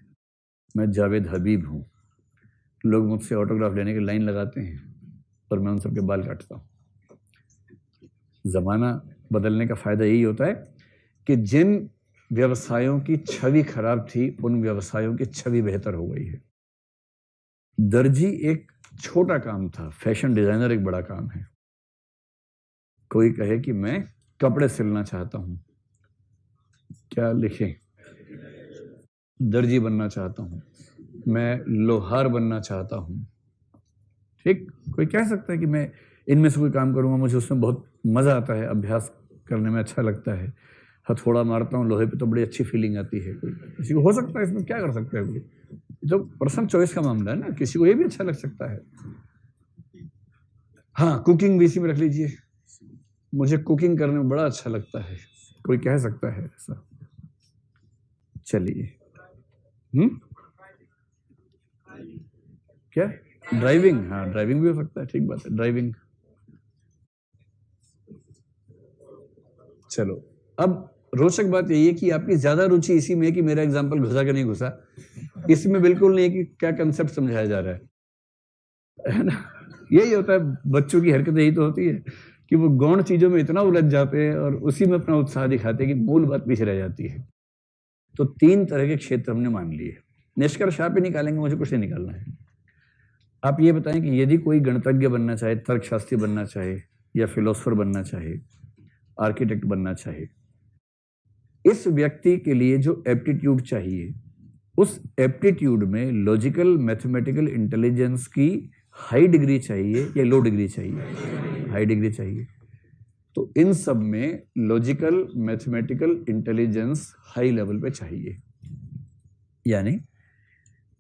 मैं जावेद हबीब हूं। लोग मुझसे ऑटोग्राफ लेने की लाइन लगाते हैं और मैं उन सबके बाल काटता हूं। जमाना बदलने का फायदा यही होता है कि जिन व्यवसायों की छवि खराब थी, उन व्यवसायों की छवि बेहतर हो गई है। दर्जी एक छोटा काम था, फैशन डिजाइनर एक बड़ा काम है। कोई कहे कि मैं कपड़े सिलना चाहता हूं, क्या लिखें? दर्जी बनना चाहता हूं, मैं लोहार बनना चाहता हूं। ठीक, कोई कह सकता है कि मैं इनमें से कोई काम करूंगा, मुझे उसमें बहुत मजा आता है, अभ्यास करने में अच्छा लगता है, हथौड़ा मारता हूं लोहे पे तो बड़ी अच्छी फीलिंग आती है। कोई किसी को हो सकता है, इसमें क्या कर सकता है कोई? तो पर्सनल चॉइस का मामला है ना, किसी को ये भी अच्छा लग सकता है। हाँ, कुकिंग भी इसी में रख लीजिए, मुझे कुकिंग करने में बड़ा अच्छा लगता है, कोई कह सकता है ऐसा। चलिए, क्या ड्राइविंग? हाँ, ड्राइविंग भी हो सकता है, ठीक बात है, ड्राइविंग। चलो, अब रोचक बात यही है कि आपकी ज्यादा रुचि इसी में है कि मेरा एग्जाम्पल घुसा कि नहीं घुसा। इसमें बिल्कुल नहीं है कि क्या कंसेप्ट समझाया जा रहा है ना? यही होता है, बच्चों की हरकत यही तो होती है कि वो गौण चीजों में इतना उलझ जाते हैं और उसी में अपना उत्साह दिखाते हैं कि मूल बात पीछे रह जाती है। तो 3 तरह के क्षेत्र हमने मान लिए। निष्कर्ष आप ही निकालेंगे, मुझे कुछ नहीं निकालना है। आप ये बताएं कि यदि कोई गणितज्ञ बनना चाहे, तर्कशास्त्री बनना चाहे, या फिलोसफर बनना चाहे, आर्किटेक्ट बनना चाहे, इस व्यक्ति के लिए जो एप्टीट्यूड चाहिए, उस एप्टीट्यूड में लॉजिकल मैथमेटिकल इंटेलिजेंस की हाई डिग्री चाहिए या लो डिग्री चाहिए? हाई डिग्री चाहिए। तो इन सब में logical mathematical intelligence high level पे चाहिए। यानी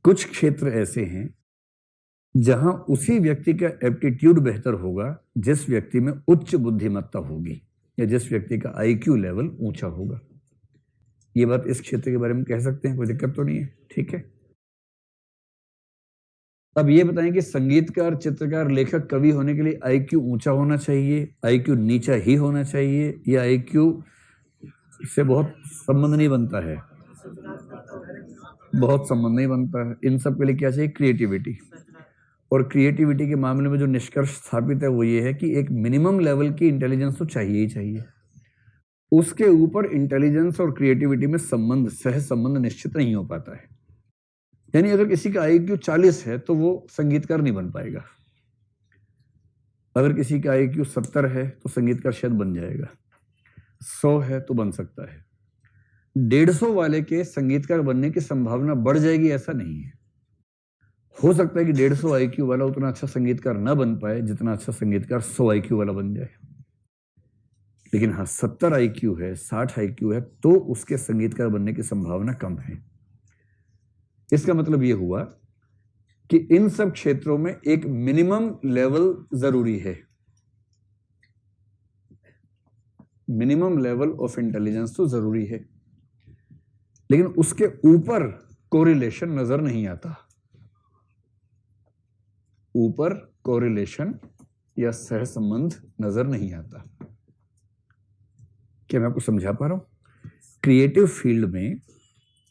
कुछ क्षेत्र ऐसे हैं जहां उसी व्यक्ति का एप्टीट्यूड बेहतर होगा जिस व्यक्ति में उच्च बुद्धिमत्ता होगी या जिस व्यक्ति का आईक्यू लेवल ऊंचा होगा। ये बात इस क्षेत्र के बारे में कह सकते हैं, कोई दिक्कत तो नहीं है, ठीक है। अब ये बताएं कि संगीतकार, चित्रकार, लेखक, कवि होने के लिए आईक्यू ऊंचा होना चाहिए, आईक्यू नीचा ही होना चाहिए, या आईक्यू से बहुत संबंध नहीं बनता है? बहुत संबंध नहीं बनता है। इन सब के लिए क्या चाहिए? क्रिएटिविटी। और क्रिएटिविटी के मामले में जो निष्कर्ष स्थापित है वो ये है कि एक मिनिमम लेवल की इंटेलिजेंस तो चाहिए ही चाहिए। उसके ऊपर इंटेलिजेंस और क्रिएटिविटी में संबंध, सह संबंध निश्चित नहीं हो पाता है। यानी अगर किसी का आईक्यू 40 है तो वो संगीतकार नहीं बन पाएगा। अगर किसी का आईक्यू 70 है तो संगीतकार शायद बन जाएगा, 100 है तो बन सकता है। 150 वाले के संगीतकार बनने की संभावना बढ़ जाएगी ऐसा नहीं है। हो सकता है कि 150 आईक्यू वाला उतना अच्छा संगीतकार ना बन पाए जितना अच्छा संगीतकार 100 आईक्यू वाला बन जाए। लेकिन हाँ, 70 आईक्यू है, 60 आईक्यू है तो उसके संगीतकार बनने की संभावना कम है। इसका मतलब यह हुआ कि इन सब क्षेत्रों में एक मिनिमम लेवल जरूरी है। मिनिमम लेवल ऑफ इंटेलिजेंस तो जरूरी है, लेकिन उसके ऊपर कोरिलेशन नजर नहीं आता। ऊपर कोरिलेशन या सहसंबंध नजर नहीं आता। क्या मैं आपको समझा पा रहा हूं? क्रिएटिव फील्ड में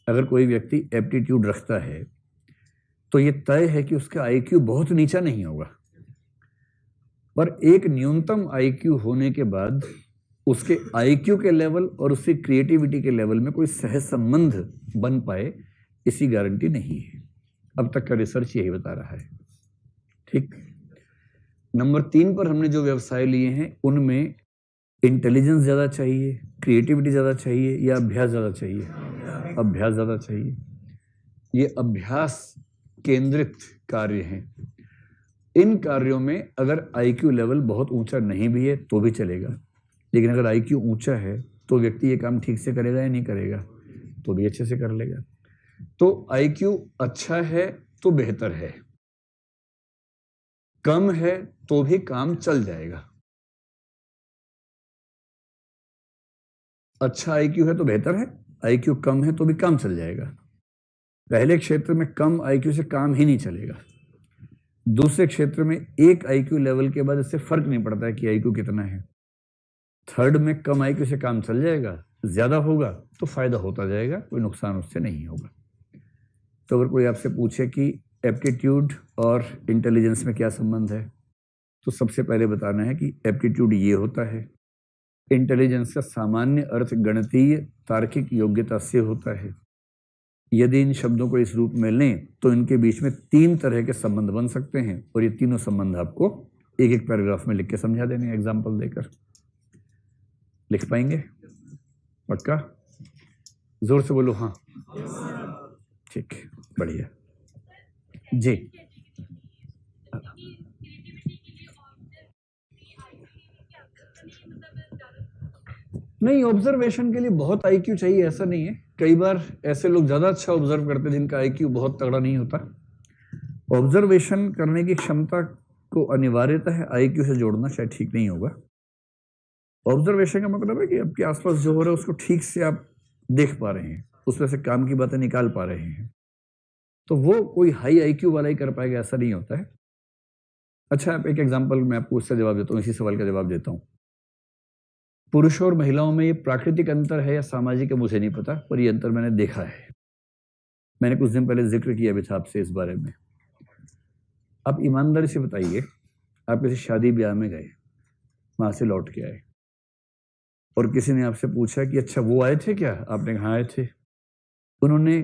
अगर कोई व्यक्ति एप्टीट्यूड रखता है तो यह तय है कि उसका आईक्यू बहुत नीचा नहीं होगा। पर एक न्यूनतम आईक्यू होने के बाद उसके आईक्यू के लेवल और उसकी क्रिएटिविटी के लेवल में कोई सह संबंध बन पाए, इसी गारंटी नहीं है। अब तक का रिसर्च यही बता रहा है। ठीक। नंबर 3 पर हमने जो व्यवसाय लिए हैं उनमें इंटेलिजेंस ज्यादा चाहिए, क्रिएटिविटी ज्यादा चाहिए या अभ्यास ज्यादा चाहिए? अभ्यास ज्यादा चाहिए। ये अभ्यास केंद्रित कार्य हैं। इन कार्यों में अगर आईक्यू लेवल बहुत ऊंचा नहीं भी है तो भी चलेगा, लेकिन अगर आईक्यू ऊंचा है तो व्यक्ति ये काम ठीक से करेगा या नहीं करेगा? तो भी अच्छे से कर लेगा। तो आईक्यू अच्छा है तो बेहतर है, कम है तो भी काम चल जाएगा। अच्छा आईक्यू है तो बेहतर है, आईक्यू कम है तो भी काम चल जाएगा। पहले क्षेत्र में कम आईक्यू से काम ही नहीं चलेगा, दूसरे क्षेत्र में एक आईक्यू लेवल के बाद इससे फर्क नहीं पड़ता है कि आईक्यू कितना है। थर्ड में कम आईक्यू से काम चल जाएगा, ज्यादा होगा तो फायदा होता जाएगा, कोई नुकसान उससे नहीं होगा। तो अगर कोई आपसे पूछे कि एप्टीट्यूड और इंटेलिजेंस में क्या संबंध है, तो सबसे पहले बताना है कि एप्टीट्यूड ये होता है, इंटेलिजेंस का सामान्य अर्थ गणितीय तार्किक योग्यता से होता है। यदि इन शब्दों को इस रूप में लें तो इनके बीच में 3 तरह के संबंध बन सकते हैं, और ये तीनों संबंध आपको एक एक पैराग्राफ में लिख के समझा देंगे, एग्जाम्पल देकर। लिख पाएंगे? पक्का? जोर से बोलो हाँ। ठीक, बढ़िया जी। नहीं, ऑब्जर्वेशन के लिए बहुत आईक्यू चाहिए ऐसा नहीं है। कई बार ऐसे लोग ज्यादा अच्छा ऑब्जर्व करते हैं जिनका आईक्यू बहुत तगड़ा नहीं होता। ऑब्जर्वेशन करने की क्षमता को अनिवार्यता है आईक्यू से जोड़ना शायद ठीक नहीं होगा। ऑब्जर्वेशन का मतलब है कि आपके आसपास जो हो रहा है उसको ठीक से आप देख पा रहे हैं, उसमें से काम की बातें निकाल पा रहे हैं, तो वो कोई हाई आईक्यू वाला ही कर पाएगा ऐसा नहीं होता है। अच्छा, एक एग्जाम्पल मैं आपको उसका जवाब देता हूँ, इसी सवाल का जवाब देता हूँ। पुरुषों और महिलाओं में ये प्राकृतिक अंतर है या सामाजिक है मुझे नहीं पता, पर ये अंतर मैंने देखा है। मैंने कुछ दिन पहले जिक्र किया भी था आपसे इस बारे में। आप ईमानदारी से बताइए, आप किसी शादी ब्याह में गए, वहां से लौट के आए और किसी ने आपसे पूछा कि अच्छा वो आए थे क्या? आपने कहा आए थे। उन्होंने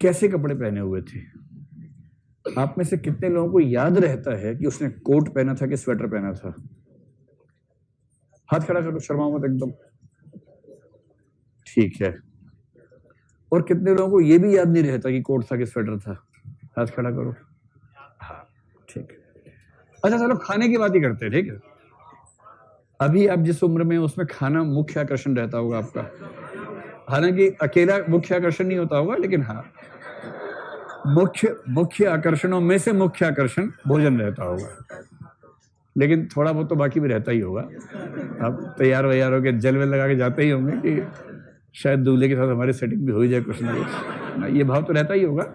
कैसे कपड़े पहने हुए थे? आप में से कितने लोगों को याद रहता है कि उसने कोट पहना था कि स्वेटर पहना था? हाथ खड़ा करो, शर्माओ मत एकदम। ठीक है। और कितने लोगों को यह भी याद नहीं रहता कि कोट था कि स्वेटर था? हाथ खड़ा करो। हाँ, ठीक। अच्छा चलो खाने की बात ही करते हैं, ठीक है। अभी आप जिस उम्र में उसमें खाना मुख्य आकर्षण रहता होगा आपका, हालांकि अकेला मुख्य आकर्षण नहीं होता होगा, लेकिन हाँ मुख्य आकर्षणों में से मुख्य आकर्षण भोजन रहता होगा, लेकिन थोड़ा बहुत तो बाकी भी रहता ही होगा। आप तैयार वैयार होकर जल वेल लगा के जाते ही होंगे कि शायद दूल्हे के साथ हमारी सेटिंग भी हो जाए कुछ ना कुछ, ये भाव तो रहता ही होगा।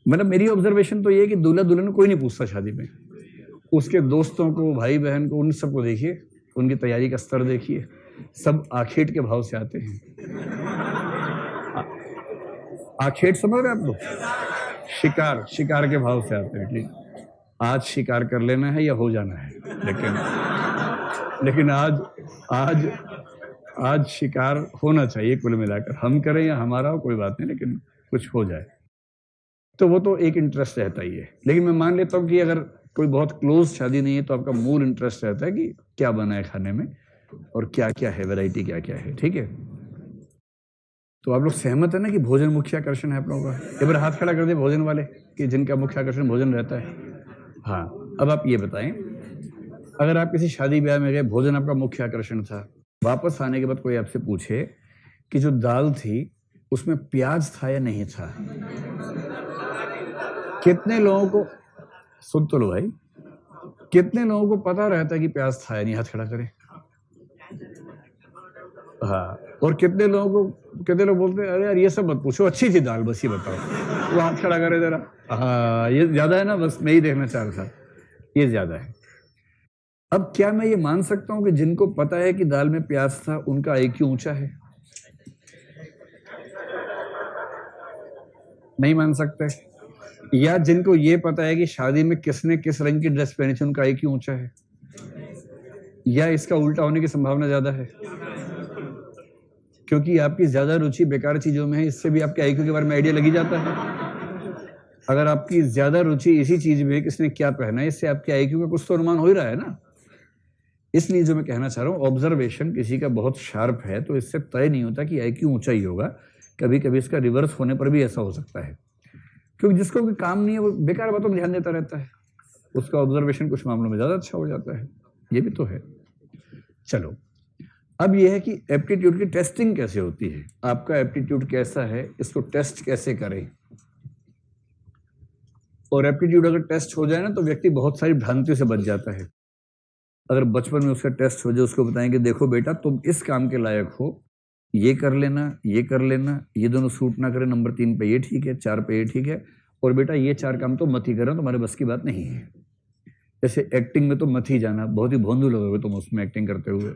मतलब मेरी ऑब्जर्वेशन तो ये है कि दूल्हा दुल्हन कोई नहीं पूछता शादी में, उसके दोस्तों को, भाई बहन को, उन सबको देखिए, उनकी तैयारी का स्तर देखिए, सब आखेट के भाव से आते हैं। आखेट समझ रहे आप लोग? शिकार के भाव से आते हैं कि आज शिकार कर लेना है या हो जाना है, लेकिन आज शिकार होना चाहिए। कुल मिलाकर हम करें या हमारा हो कोई बात नहीं, लेकिन कुछ हो जाए तो वो तो एक इंटरेस्ट रहता ही है। लेकिन मैं मान लेता हूँ कि अगर कोई बहुत क्लोज शादी नहीं है तो आपका मूल इंटरेस्ट रहता है कि क्या बना है खाने में और क्या क्या है, वैरायटी क्या क्या है, ठीक है। तो आप लोग सहमत है ना कि भोजन मुख्य आकर्षण है आप लोगों का? एक बार हाथ खड़ा कर दे भोजन वाले कि जिनका मुख्य आकर्षण भोजन रहता है। हाँ, अब आप ये बताएं, अगर आप किसी शादी ब्याह में गए, भोजन आपका मुख्य आकर्षण था, वापस आने के बाद कोई आपसे पूछे कि जो दाल थी उसमें प्याज था या नहीं था, कितने लोगों को, सुन तो लो भाई, कितने लोगों को पता रहता है कि प्याज था या नहीं? हाथ खड़ा करें। हाँ, और कितने लोग बोलते हैं अरे यार ये सब मत पूछो, अच्छी थी दाल, बस ये बताओ। वो हाथ खड़ा करे जरा। हाँ, ये ज्यादा है ना, बस मैं ही देखना चाह रहा था, ये ज्यादा है। अब क्या मैं ये मान सकता हूं कि जिनको पता है कि दाल में प्याज था उनका आईक्यू ऊंचा है? नहीं मान सकते। या जिनको ये पता है कि शादी में किसने किस रंग की ड्रेस पहनी थी उनका आईक्यू ऊंचा है, या इसका उल्टा होने की संभावना ज्यादा है? क्योंकि आपकी ज्यादा रुचि बेकार चीजों में है, इससे भी आपके आईक्यू के बारे में आइडिया लगी जाता है। अगर आपकी ज्यादा रुचि इसी चीज में है किसने क्या पहना है, इससे आपके आईक्यू का कुछ तो अनुमान हो ही रहा है ना। इसलिए जो मैं कहना चाह रहा हूँ, ऑब्जर्वेशन किसी का बहुत शार्प है तो इससे तय नहीं होता कि आईक्यू ऊंचा ही होगा, कभी कभी इसका रिवर्स होने पर भी ऐसा हो सकता है। क्योंकि जिसको कोई काम नहीं है वो बेकार बातों में ध्यान देता रहता है, उसका ऑब्जर्वेशन कुछ मामलों में ज्यादा अच्छा हो जाता है, ये भी तो है। चलो, अब यह है कि एप्टीट्यूड की टेस्टिंग कैसे होती है, आपका एप्टीट्यूड कैसा है, इसको टेस्ट कैसे करें। और एप्टीट्यूड अगर टेस्ट हो जाए ना तो व्यक्ति बहुत सारी भ्रांतियों से बच जाता है। अगर बचपन में उसका टेस्ट हो जाए, उसको बताएं कि देखो बेटा तुम इस काम के लायक हो, ये कर लेना, ये कर लेना, ये दोनों सूट ना करें, नंबर 3 पे ये ठीक है, 4 पे ये ठीक है, और बेटा ये 4 काम तो मत ही करना, तुम्हारे बस की बात नहीं है। जैसे एक्टिंग में तो मत ही जाना, बहुत ही भोंदू लगोगे तुम उसमें एक्टिंग करते हुए।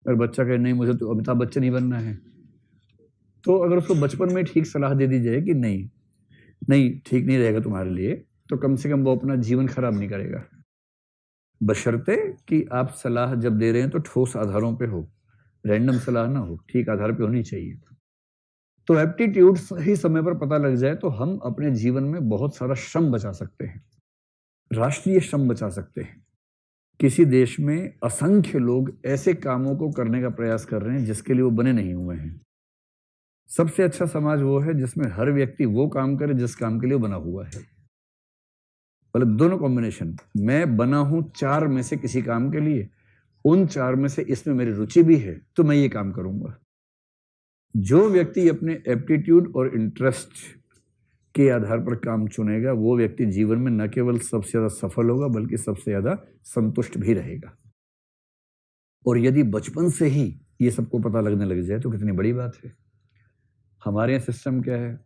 और बच्चा कहे नहीं मुझे तो अमिताभ बच्चन ही बनना है, तो अगर उसको बचपन में ठीक सलाह दे दी जाए कि नहीं नहीं ठीक नहीं रहेगा तुम्हारे लिए, तो कम से कम वो अपना जीवन खराब नहीं करेगा, बशर्ते कि आप सलाह जब दे रहे हैं तो ठोस आधारों पे हो, रैंडम सलाह ना हो, ठीक आधार पे होनी चाहिए। तो एप्टीट्यूड सही समय पर पता लग जाए तो हम अपने जीवन में बहुत सारा श्रम बचा सकते हैं, राष्ट्रीय श्रम बचा सकते हैं। किसी देश में असंख्य लोग ऐसे कामों को करने का प्रयास कर रहे हैं जिसके लिए वो बने नहीं हुए हैं। सबसे अच्छा समाज वो है जिसमें हर व्यक्ति वो काम करे जिस काम के लिए बना हुआ है। मतलब दोनों कॉम्बिनेशन, मैं बना हूं 4 में से किसी काम के लिए, उन 4 में से इसमें मेरी रुचि भी है तो मैं ये काम करूंगा। जो व्यक्ति अपने एप्टीट्यूड और इंटरेस्ट के आधार पर काम चुनेगा वो व्यक्ति जीवन में न केवल सबसे ज्यादा सफल होगा बल्कि सबसे ज्यादा संतुष्ट भी रहेगा। और यदि बचपन से ही ये सबको पता लगने लग जाए तो कितनी बड़ी बात है। हमारे यहाँ सिस्टम क्या है,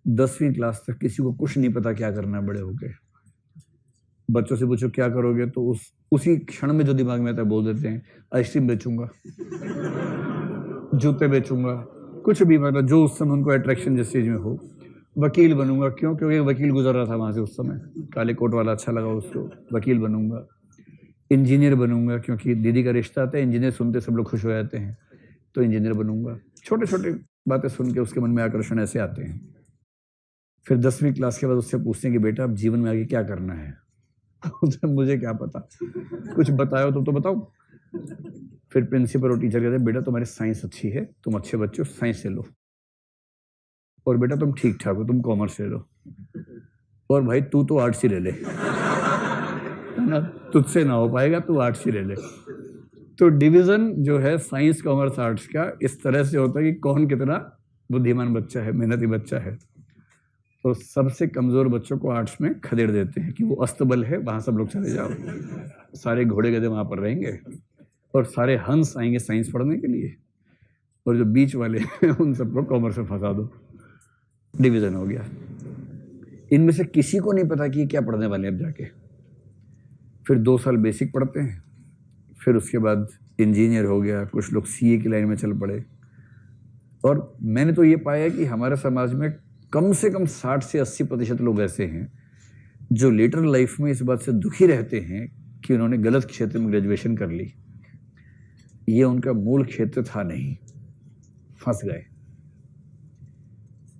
10वीं क्लास तक किसी को कुछ नहीं पता क्या करना है बड़े होके। बच्चों से पूछो क्या करोगे तो उसी क्षण में जो दिमाग में आता है बोल देते हैं आइसक्रीम बेचूंगा, जूते बेचूंगा, कुछ भी, मतलब जो उस समय उनको अट्रैक्शन जिस चीज में हो। वकील बनूंगा, क्यों? क्योंकि वकील गुजर रहा था वहां से उस समय, काले कोट वाला अच्छा लगा उसको, वकील बनूंगा। इंजीनियर बनूंगा क्योंकि दीदी का रिश्ता आता है, इंजीनियर सुनते सब लोग खुश हो जाते हैं, तो इंजीनियर बनूंगा। छोटे छोटे बातें सुन के उसके मन में आकर्षण ऐसे आते हैं। फिर 10वीं क्लास के बाद उससे पूछते हैं कि बेटा अब जीवन में आगे क्या करना है? मुझे क्या पता, कुछ बताओ तो बताओ। फिर प्रिंसिपल और टीचर कहते हैं बेटा तुम्हारी साइंस अच्छी है, तुम अच्छे बच्चे हो, साइंस से लो। और बेटा तुम ठीक ठाक हो, तुम कॉमर्स ले लो। और भाई तू तो आर्ट्स ही ले ले, ना तुझसे ना हो पाएगा, तू आर्ट्स ही ले ले। तो डिवीजन जो है साइंस कॉमर्स आर्ट्स का इस तरह से होता है कि कौन कितना बुद्धिमान बच्चा है, मेहनती बच्चा है। तो सबसे कमजोर बच्चों को आर्ट्स में खदेड़ देते हैं कि वो अस्तबल है, वहां सब लोग चले जाओ, सारे घोड़े गधे वहां पर रहेंगे और सारे हंस आएंगे साइंस पढ़ने के लिए, और जो बीच वाले हैं उन सबको कॉमर्स में फंसा दो। डिवीजन हो गया। इनमें से किसी को नहीं पता कि क्या पढ़ने वाले अब जाके। फिर 2 साल बेसिक पढ़ते हैं, फिर उसके बाद इंजीनियर हो गया, कुछ लोग सीए की लाइन में चल पड़े। और मैंने तो ये पाया कि हमारे समाज में कम से कम 60 से 80% लोग ऐसे हैं जो लेटर लाइफ में इस बात से दुखी रहते हैं कि उन्होंने गलत क्षेत्र में ग्रेजुएशन कर ली, ये उनका मूल क्षेत्र था नहीं, फंस गए।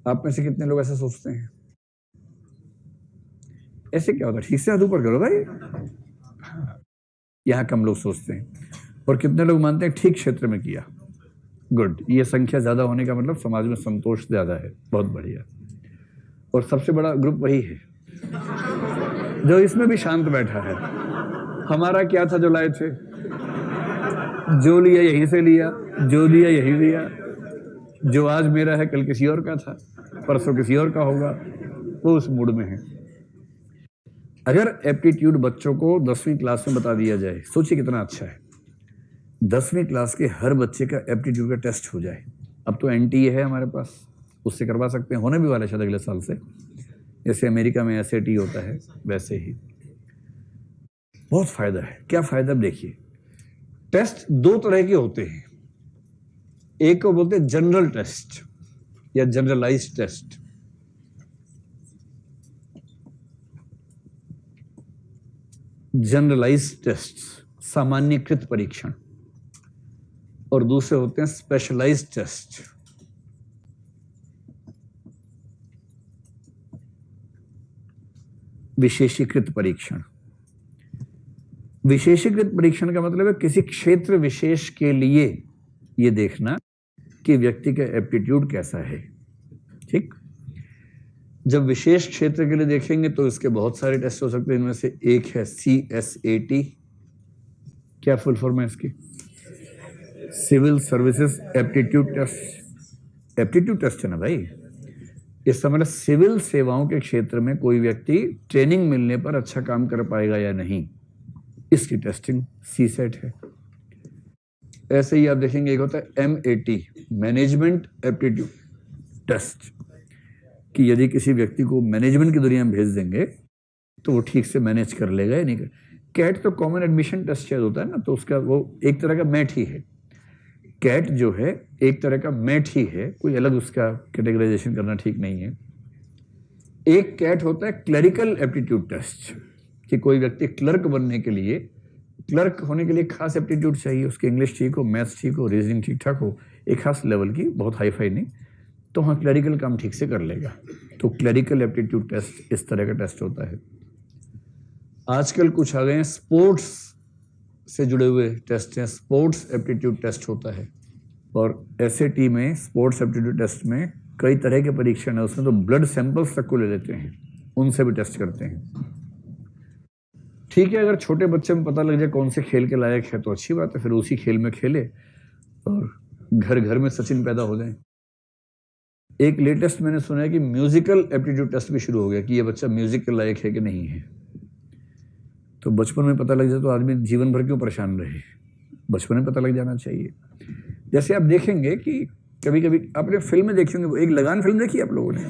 आप में से कितने लोग ऐसा सोचते हैं? ऐसे क्या होता है? ठीक से हाथ ऊपर करो भाई। यहां कम लोग सोचते हैं। और कितने लोग मानते हैं ठीक क्षेत्र में किया? गुड। ये संख्या ज्यादा होने का मतलब समाज में संतोष ज्यादा है, बहुत बढ़िया। और सबसे बड़ा ग्रुप वही है जो इसमें भी शांत बैठा है। हमारा क्या था जो लाए थे? जो लिया यहीं से लिया, जो लिया यहीं लिया, जो आज मेरा है कल किसी और का था, परसों किसी और का होगा, वो उस मूड में है। अगर एप्टीट्यूड बच्चों को 10वीं क्लास में बता दिया जाए, सोचिए कितना अच्छा है। 10वीं क्लास के हर बच्चे का एप्टीट्यूड का टेस्ट हो जाए। अब तो एनटीए है हमारे पास, उससे करवा सकते हैं, होने भी वाला है शायद अगले साल से, जैसे अमेरिका में एसएटी होता है वैसे ही। बहुत फायदा है। क्या फायदा? देखिए, टेस्ट 2 तरह के होते हैं। एक को बोलते हैं जनरल टेस्ट या जनरलाइज्ड टेस्ट। जनरलाइज्ड टेस्ट, सामान्यकृत परीक्षण, और दूसरे होते हैं स्पेशलाइज्ड टेस्ट। विशेषीकृत परीक्षण। विशेषीकृत परीक्षण का मतलब है किसी क्षेत्र विशेष के लिए यह देखना कि व्यक्ति का एप्टीट्यूड कैसा है। ठीक, जब विशेष क्षेत्र के लिए देखेंगे तो इसके बहुत सारे टेस्ट हो सकते हैं। इनमें से एक है CSAT। क्या फुल फॉर्म है इसकी? Civil services aptitude test. Aptitude test है ना भाई। इसका मतलब सिविल सेवाओं के क्षेत्र में कोई व्यक्ति ट्रेनिंग मिलने पर अच्छा काम कर पाएगा या नहीं, इसकी टेस्टिंग CSAT है। ऐसे ही आप देखेंगे एक होता है MAT, मैनेजमेंट एप्टीट्यूड टेस्ट, कि यदि किसी व्यक्ति को मैनेजमेंट की दुनिया में भेज देंगे तो वो ठीक से मैनेज कर लेगा या नहीं कर। कैट तो कॉमन एडमिशन टेस्ट शायद होता है ना, तो उसका वो एक तरह का मैट ही है। कैट जो है एक तरह का मैट ही है, कोई अलग उसका कैटेगराइजेशन करना ठीक नहीं है। एक कैट होता है क्लरिकल एप्टीट्यूड टेस्ट, कि कोई व्यक्ति क्लर्क बनने के लिए, क्लर्क होने के लिए खास एप्टीट्यूड चाहिए, उसके इंग्लिश ठीक हो, मैथ्स ठीक हो, रीजनिंग ठीक ठाक हो, एक खास लेवल की, बहुत हाई फाई नहीं, तो हाँ क्लरिकल काम ठीक से कर लेगा। तो क्लरिकल एप्टीट्यूड टेस्ट इस तरह का टेस्ट होता है। आजकल कुछ आ गए हैं स्पोर्ट्स से जुड़े हुए टेस्ट हैं, स्पोर्ट्स एप्टीट्यूड टेस्ट होता है। और SAT में, स्पोर्ट्स एप्टीट्यूड टेस्ट में कई तरह के परीक्षण है, उसमें तो ब्लड सैंपल्स तक को ले लेते हैं, उनसे भी टेस्ट करते हैं। ठीक है, अगर छोटे बच्चे में पता लग जाए कौन से खेल के लायक है तो अच्छी बात है, फिर उसी खेल में खेले और घर घर में सचिन पैदा हो जाए। एक लेटेस्ट मैंने सुना है कि म्यूजिकल एप्टीट्यूड टेस्ट भी शुरू हो गया, कि ये बच्चा म्यूजिक के लायक है कि नहीं है। तो बचपन में पता लग जाए तो आदमी जीवन भर क्यों परेशान रहे, बचपन में पता लग जाना चाहिए। जैसे आप देखेंगे कि कभी कभी आपने फिल्में देखी होंगी, एक लगान फिल्म देखी आप लोगों ने?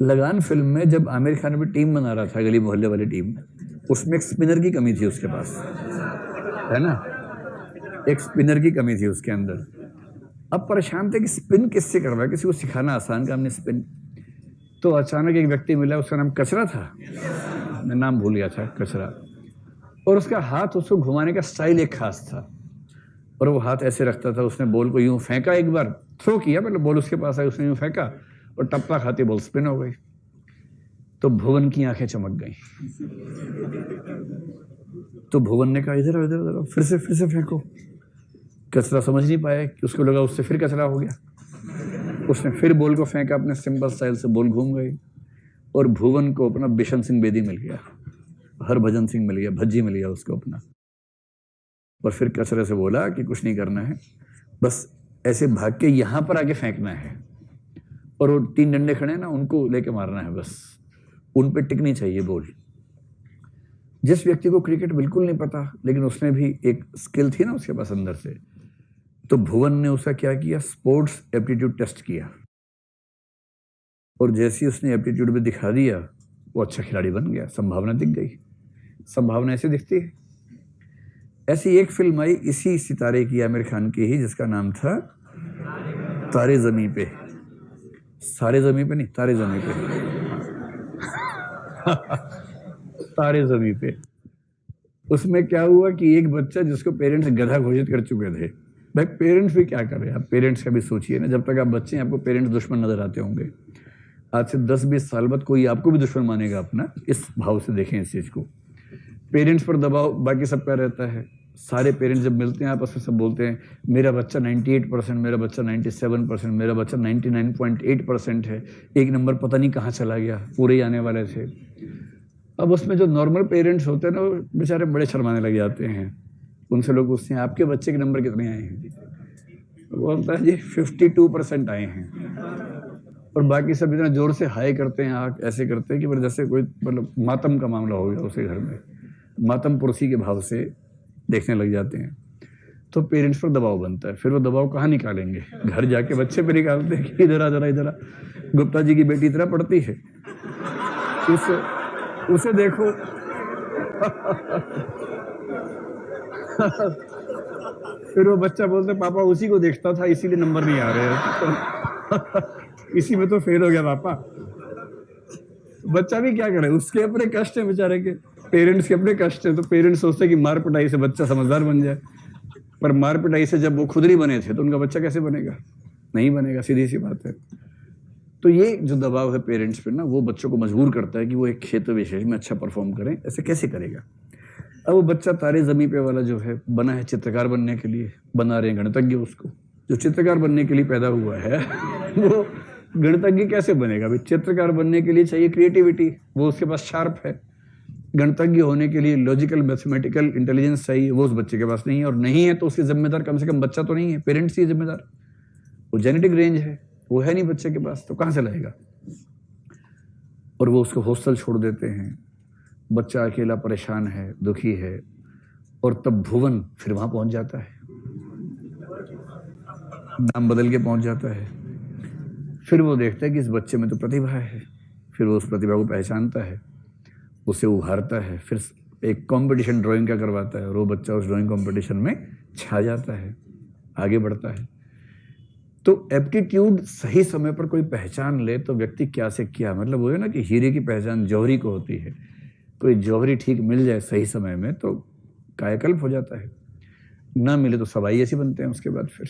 लगान फिल्म में जब आमिर खान अपनी टीम बना रहा था, गली मोहल्ले वाली टीम, उसमें एक स्पिनर की कमी थी उसके पास, है ना, एक स्पिनर की कमी थी उसके अंदर। अब परेशान थे कि स्पिन किससे करवाए, किसी को सिखाना आसान काम नहीं स्पिन। तो अचानक एक व्यक्ति मिला, उसका नाम कचरा था, मैं नाम भूल गया था, कचरा, और उसका हाथ, उसको घुमाने का स्टाइल एक खास था, और वो हाथ ऐसे रखता था, उसने बॉल को यूं फेंका, एक बार थ्रो किया, मतलब बॉल उसके पास आई, उसने यूं फेंका और टप्पा खाती बॉल स्पिन हो गई। तो भुवन की आंखें चमक गई। तो भुवन ने कहा इधर इधर इधर, फिर से फेंको। कचरा समझ नहीं पाया कि उसको लगा उससे फिर कचरा हो गया, उसने फिर बॉल को फेंका अपने सिंपल स्टाइल से, बॉल घूम गई, और भुवन को अपना बिशन सिंह बेदी मिल गया, हरभजन सिंह मिल गया, भज्जी मिल गया उसको अपना। और फिर कचरे से बोला कि कुछ नहीं करना है, बस ऐसे भाग के यहां पर आके फेंकना है, और वो 3 डंडे खड़े हैं ना, उनको लेके मारना है, बस उन पे टिकनी चाहिए बॉल। जिस व्यक्ति को क्रिकेट बिल्कुल नहीं पता, लेकिन उसने भी एक स्किल थी ना उसके पास अंदर से, तो भुवन ने उसका क्या किया, स्पोर्ट्स एप्टीट्यूड टेस्ट किया, और जैसे ही उसने एप्टीट्यूड में दिखा दिया, वो अच्छा खिलाड़ी बन गया, संभावना दिख गई। संभावना ऐसे दिखती है। ऐसी एक फिल्म आई इसी सितारे की, आमिर खान की ही, जिसका नाम था तारे ज़मीं पे। सारे ज़मीं पे नहीं, तारे ज़मीं पे। तारे ज़मीं पे। उसमें क्या हुआ कि एक बच्चा जिसको पेरेंट्स गधा घोषित कर चुके थे, भाई पेरेंट्स भी क्या करें, आप पेरेंट्स का भी सोचिए ना, जब तक आप बच्चे हैं आपको पेरेंट्स दुश्मन नजर आते होंगे, आज से 10-20 साल बाद कोई आपको भी दुश्मन मानेगा अपना, इस भाव से देखें इस चीज को। पेरेंट्स पर दबाव बाकी सबका रहता है, सारे पेरेंट्स जब मिलते हैं आपस में सब बोलते हैं मेरा बच्चा 98%, मेरा बच्चा 97%, मेरा बच्चा 99.8% है, एक नंबर पता नहीं कहाँ चला गया, पूरे ही आने वाले थे। अब उसमें जो नॉर्मल पेरेंट्स होते हैं ना, वो बेचारे बड़े शर्माने लग जाते हैं, उनसे लोग पूछते हैं आपके बच्चे के नंबर कितने आए हैं, वो बोलता है जी 52% आए हैं, और बाकी सब इतना जोर से हाई करते हैं, आँख ऐसे करते हैं कि जैसे कोई मतलब मातम का मामला हो गया उसे घर में, मातम पुरसी के भाव से देखने लग जाते हैं। तो पेरेंट्स पर दबाव बनता है, फिर वो दबाव कहाँ निकालेंगे, घर जाके बच्चे पे निकालते हैं कि इधर आ जरा, इधर आ, गुप्ता जी की बेटी इतना पढ़ती है, उसे देखो। फिर वो बच्चा बोलते पापा उसी को देखता था इसीलिए नंबर नहीं आ रहे। इसी में तो फेल हो गया पापा। बच्चा भी क्या करे, उसके अपने कष्ट है बेचारे के। पेरेंट्स के अपने कष्ट है, तो पेरेंट्स सोचते हैं कि मार पिटाई से बच्चा समझदार बन जाए, पर मार पिटाई से जब वो खुद नहीं बने थे तो उनका बच्चा कैसे बनेगा? नहीं बनेगा, सीधी सी बात है। तो ये जो दबाव है पेरेंट्स पे ना, वो बच्चों को मजबूर करता है कि वो एक क्षेत्र विशेष में अच्छा परफॉर्म करें। ऐसे कैसे करेगा? अब वो बच्चा तारे ज़मीं पे वाला जो है बना है चित्रकार बनने के लिए, बना रहे हैं गणितज्ञ उसको। जो चित्रकार बनने के लिए पैदा हुआ है वो गणितज्ञ कैसे बनेगा? भाई चित्रकार बनने के लिए चाहिए क्रिएटिविटी, वो उसके पास शार्प है। गणितज्ञ होने के लिए लॉजिकल मैथमेटिकल इंटेलिजेंस चाहिए, वो उस बच्चे के पास नहीं है। और नहीं है तो उसके जिम्मेदार कम से कम बच्चा तो नहीं है, पेरेंट्स ही जिम्मेदार। वो जेनेटिक रेंज है, वो है नहीं बच्चे के पास, तो कहाँ से लाएगा? और वो उसको हॉस्टल छोड़ देते हैं, बच्चा अकेला परेशान है, दुखी है। और तब भुवन फिर वहां पहुंच जाता है, नाम बदल के पहुंच जाता है। फिर वो देखता है कि इस बच्चे में तो प्रतिभा है, फिर वो उस प्रतिभा को पहचानता है, उसे उभारता है, फिर एक कंपटीशन ड्राइंग का करवाता है और वो बच्चा उस ड्राइंग कंपटीशन में छा जाता है, आगे बढ़ता है। तो एप्टीट्यूड सही समय पर कोई पहचान ले तो व्यक्ति क्या से क्या, मतलब वो है ना कि हीरे की पहचान जौहरी को होती है। कोई जौहरी ठीक मिल जाए सही समय में तो कायाकल्प हो जाता है, ना मिले तो सवाई ऐसी बनते हैं उसके बाद फिर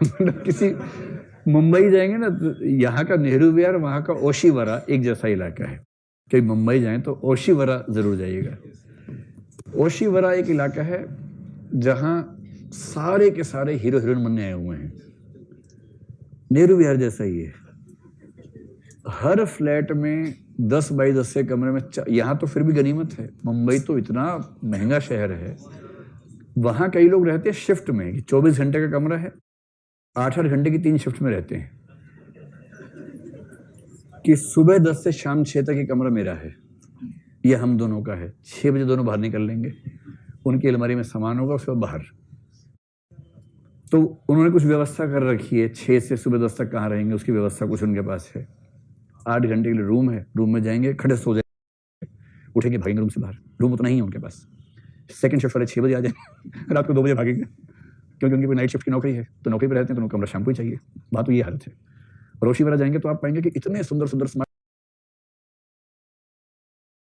मतलब किसी मुंबई जाएंगे ना तो यहाँ का नेहरू विहार, वहाँ का ओशीवरा एक जैसा इलाका है। कहीं मुंबई जाएं तो ओशीवरा जरूर जाइएगा। ओशीवरा एक इलाका है जहाँ सारे के सारे हीरो हीरोइन बनने आए हुए हैं, नेहरू विहार जैसा ही है। हर फ्लैट में 10 बाई 10 के कमरे में, यहाँ तो फिर भी गनीमत है, मुंबई तो इतना महंगा शहर है, वहाँ कई लोग रहते हैं शिफ्ट में, 24 घंटे का कमरा है, 8-8 घंटे की 3 शिफ्ट में रहते हैं, कि सुबह 10 से शाम 6 तक ये कमरा मेरा है, ये हम दोनों का है। 6 बजे दोनों बाहर निकल लेंगे, उनकी अलमारी में सामान होगा, उसके बाद बाहर। तो उन्होंने कुछ व्यवस्था कर रखी है, 6 से सुबह 10 तक कहाँ रहेंगे उसकी व्यवस्था कुछ उनके पास है। 8 घंटे के लिए रूम है, रूम में जाएंगे, खड़े सो जाएंगे, उठेंगे भागेंगे रूम से बाहर, रूम उतना ही है उनके पास। सेकंड शिफ्ट वाले 6 बजे आ जाएंगे, रात को 2 बजे भागेंगे, क्योंकि उनकी कोई नाइट शिफ्ट की नौकरी है, तो नौकरी पर रहते हैं तो उनको कमरा शाम को ही चाहिए। बात तो ये हालत है। रोशीवरा जाएंगे तो आप पाएंगे कि इतने सुंदर सुंदर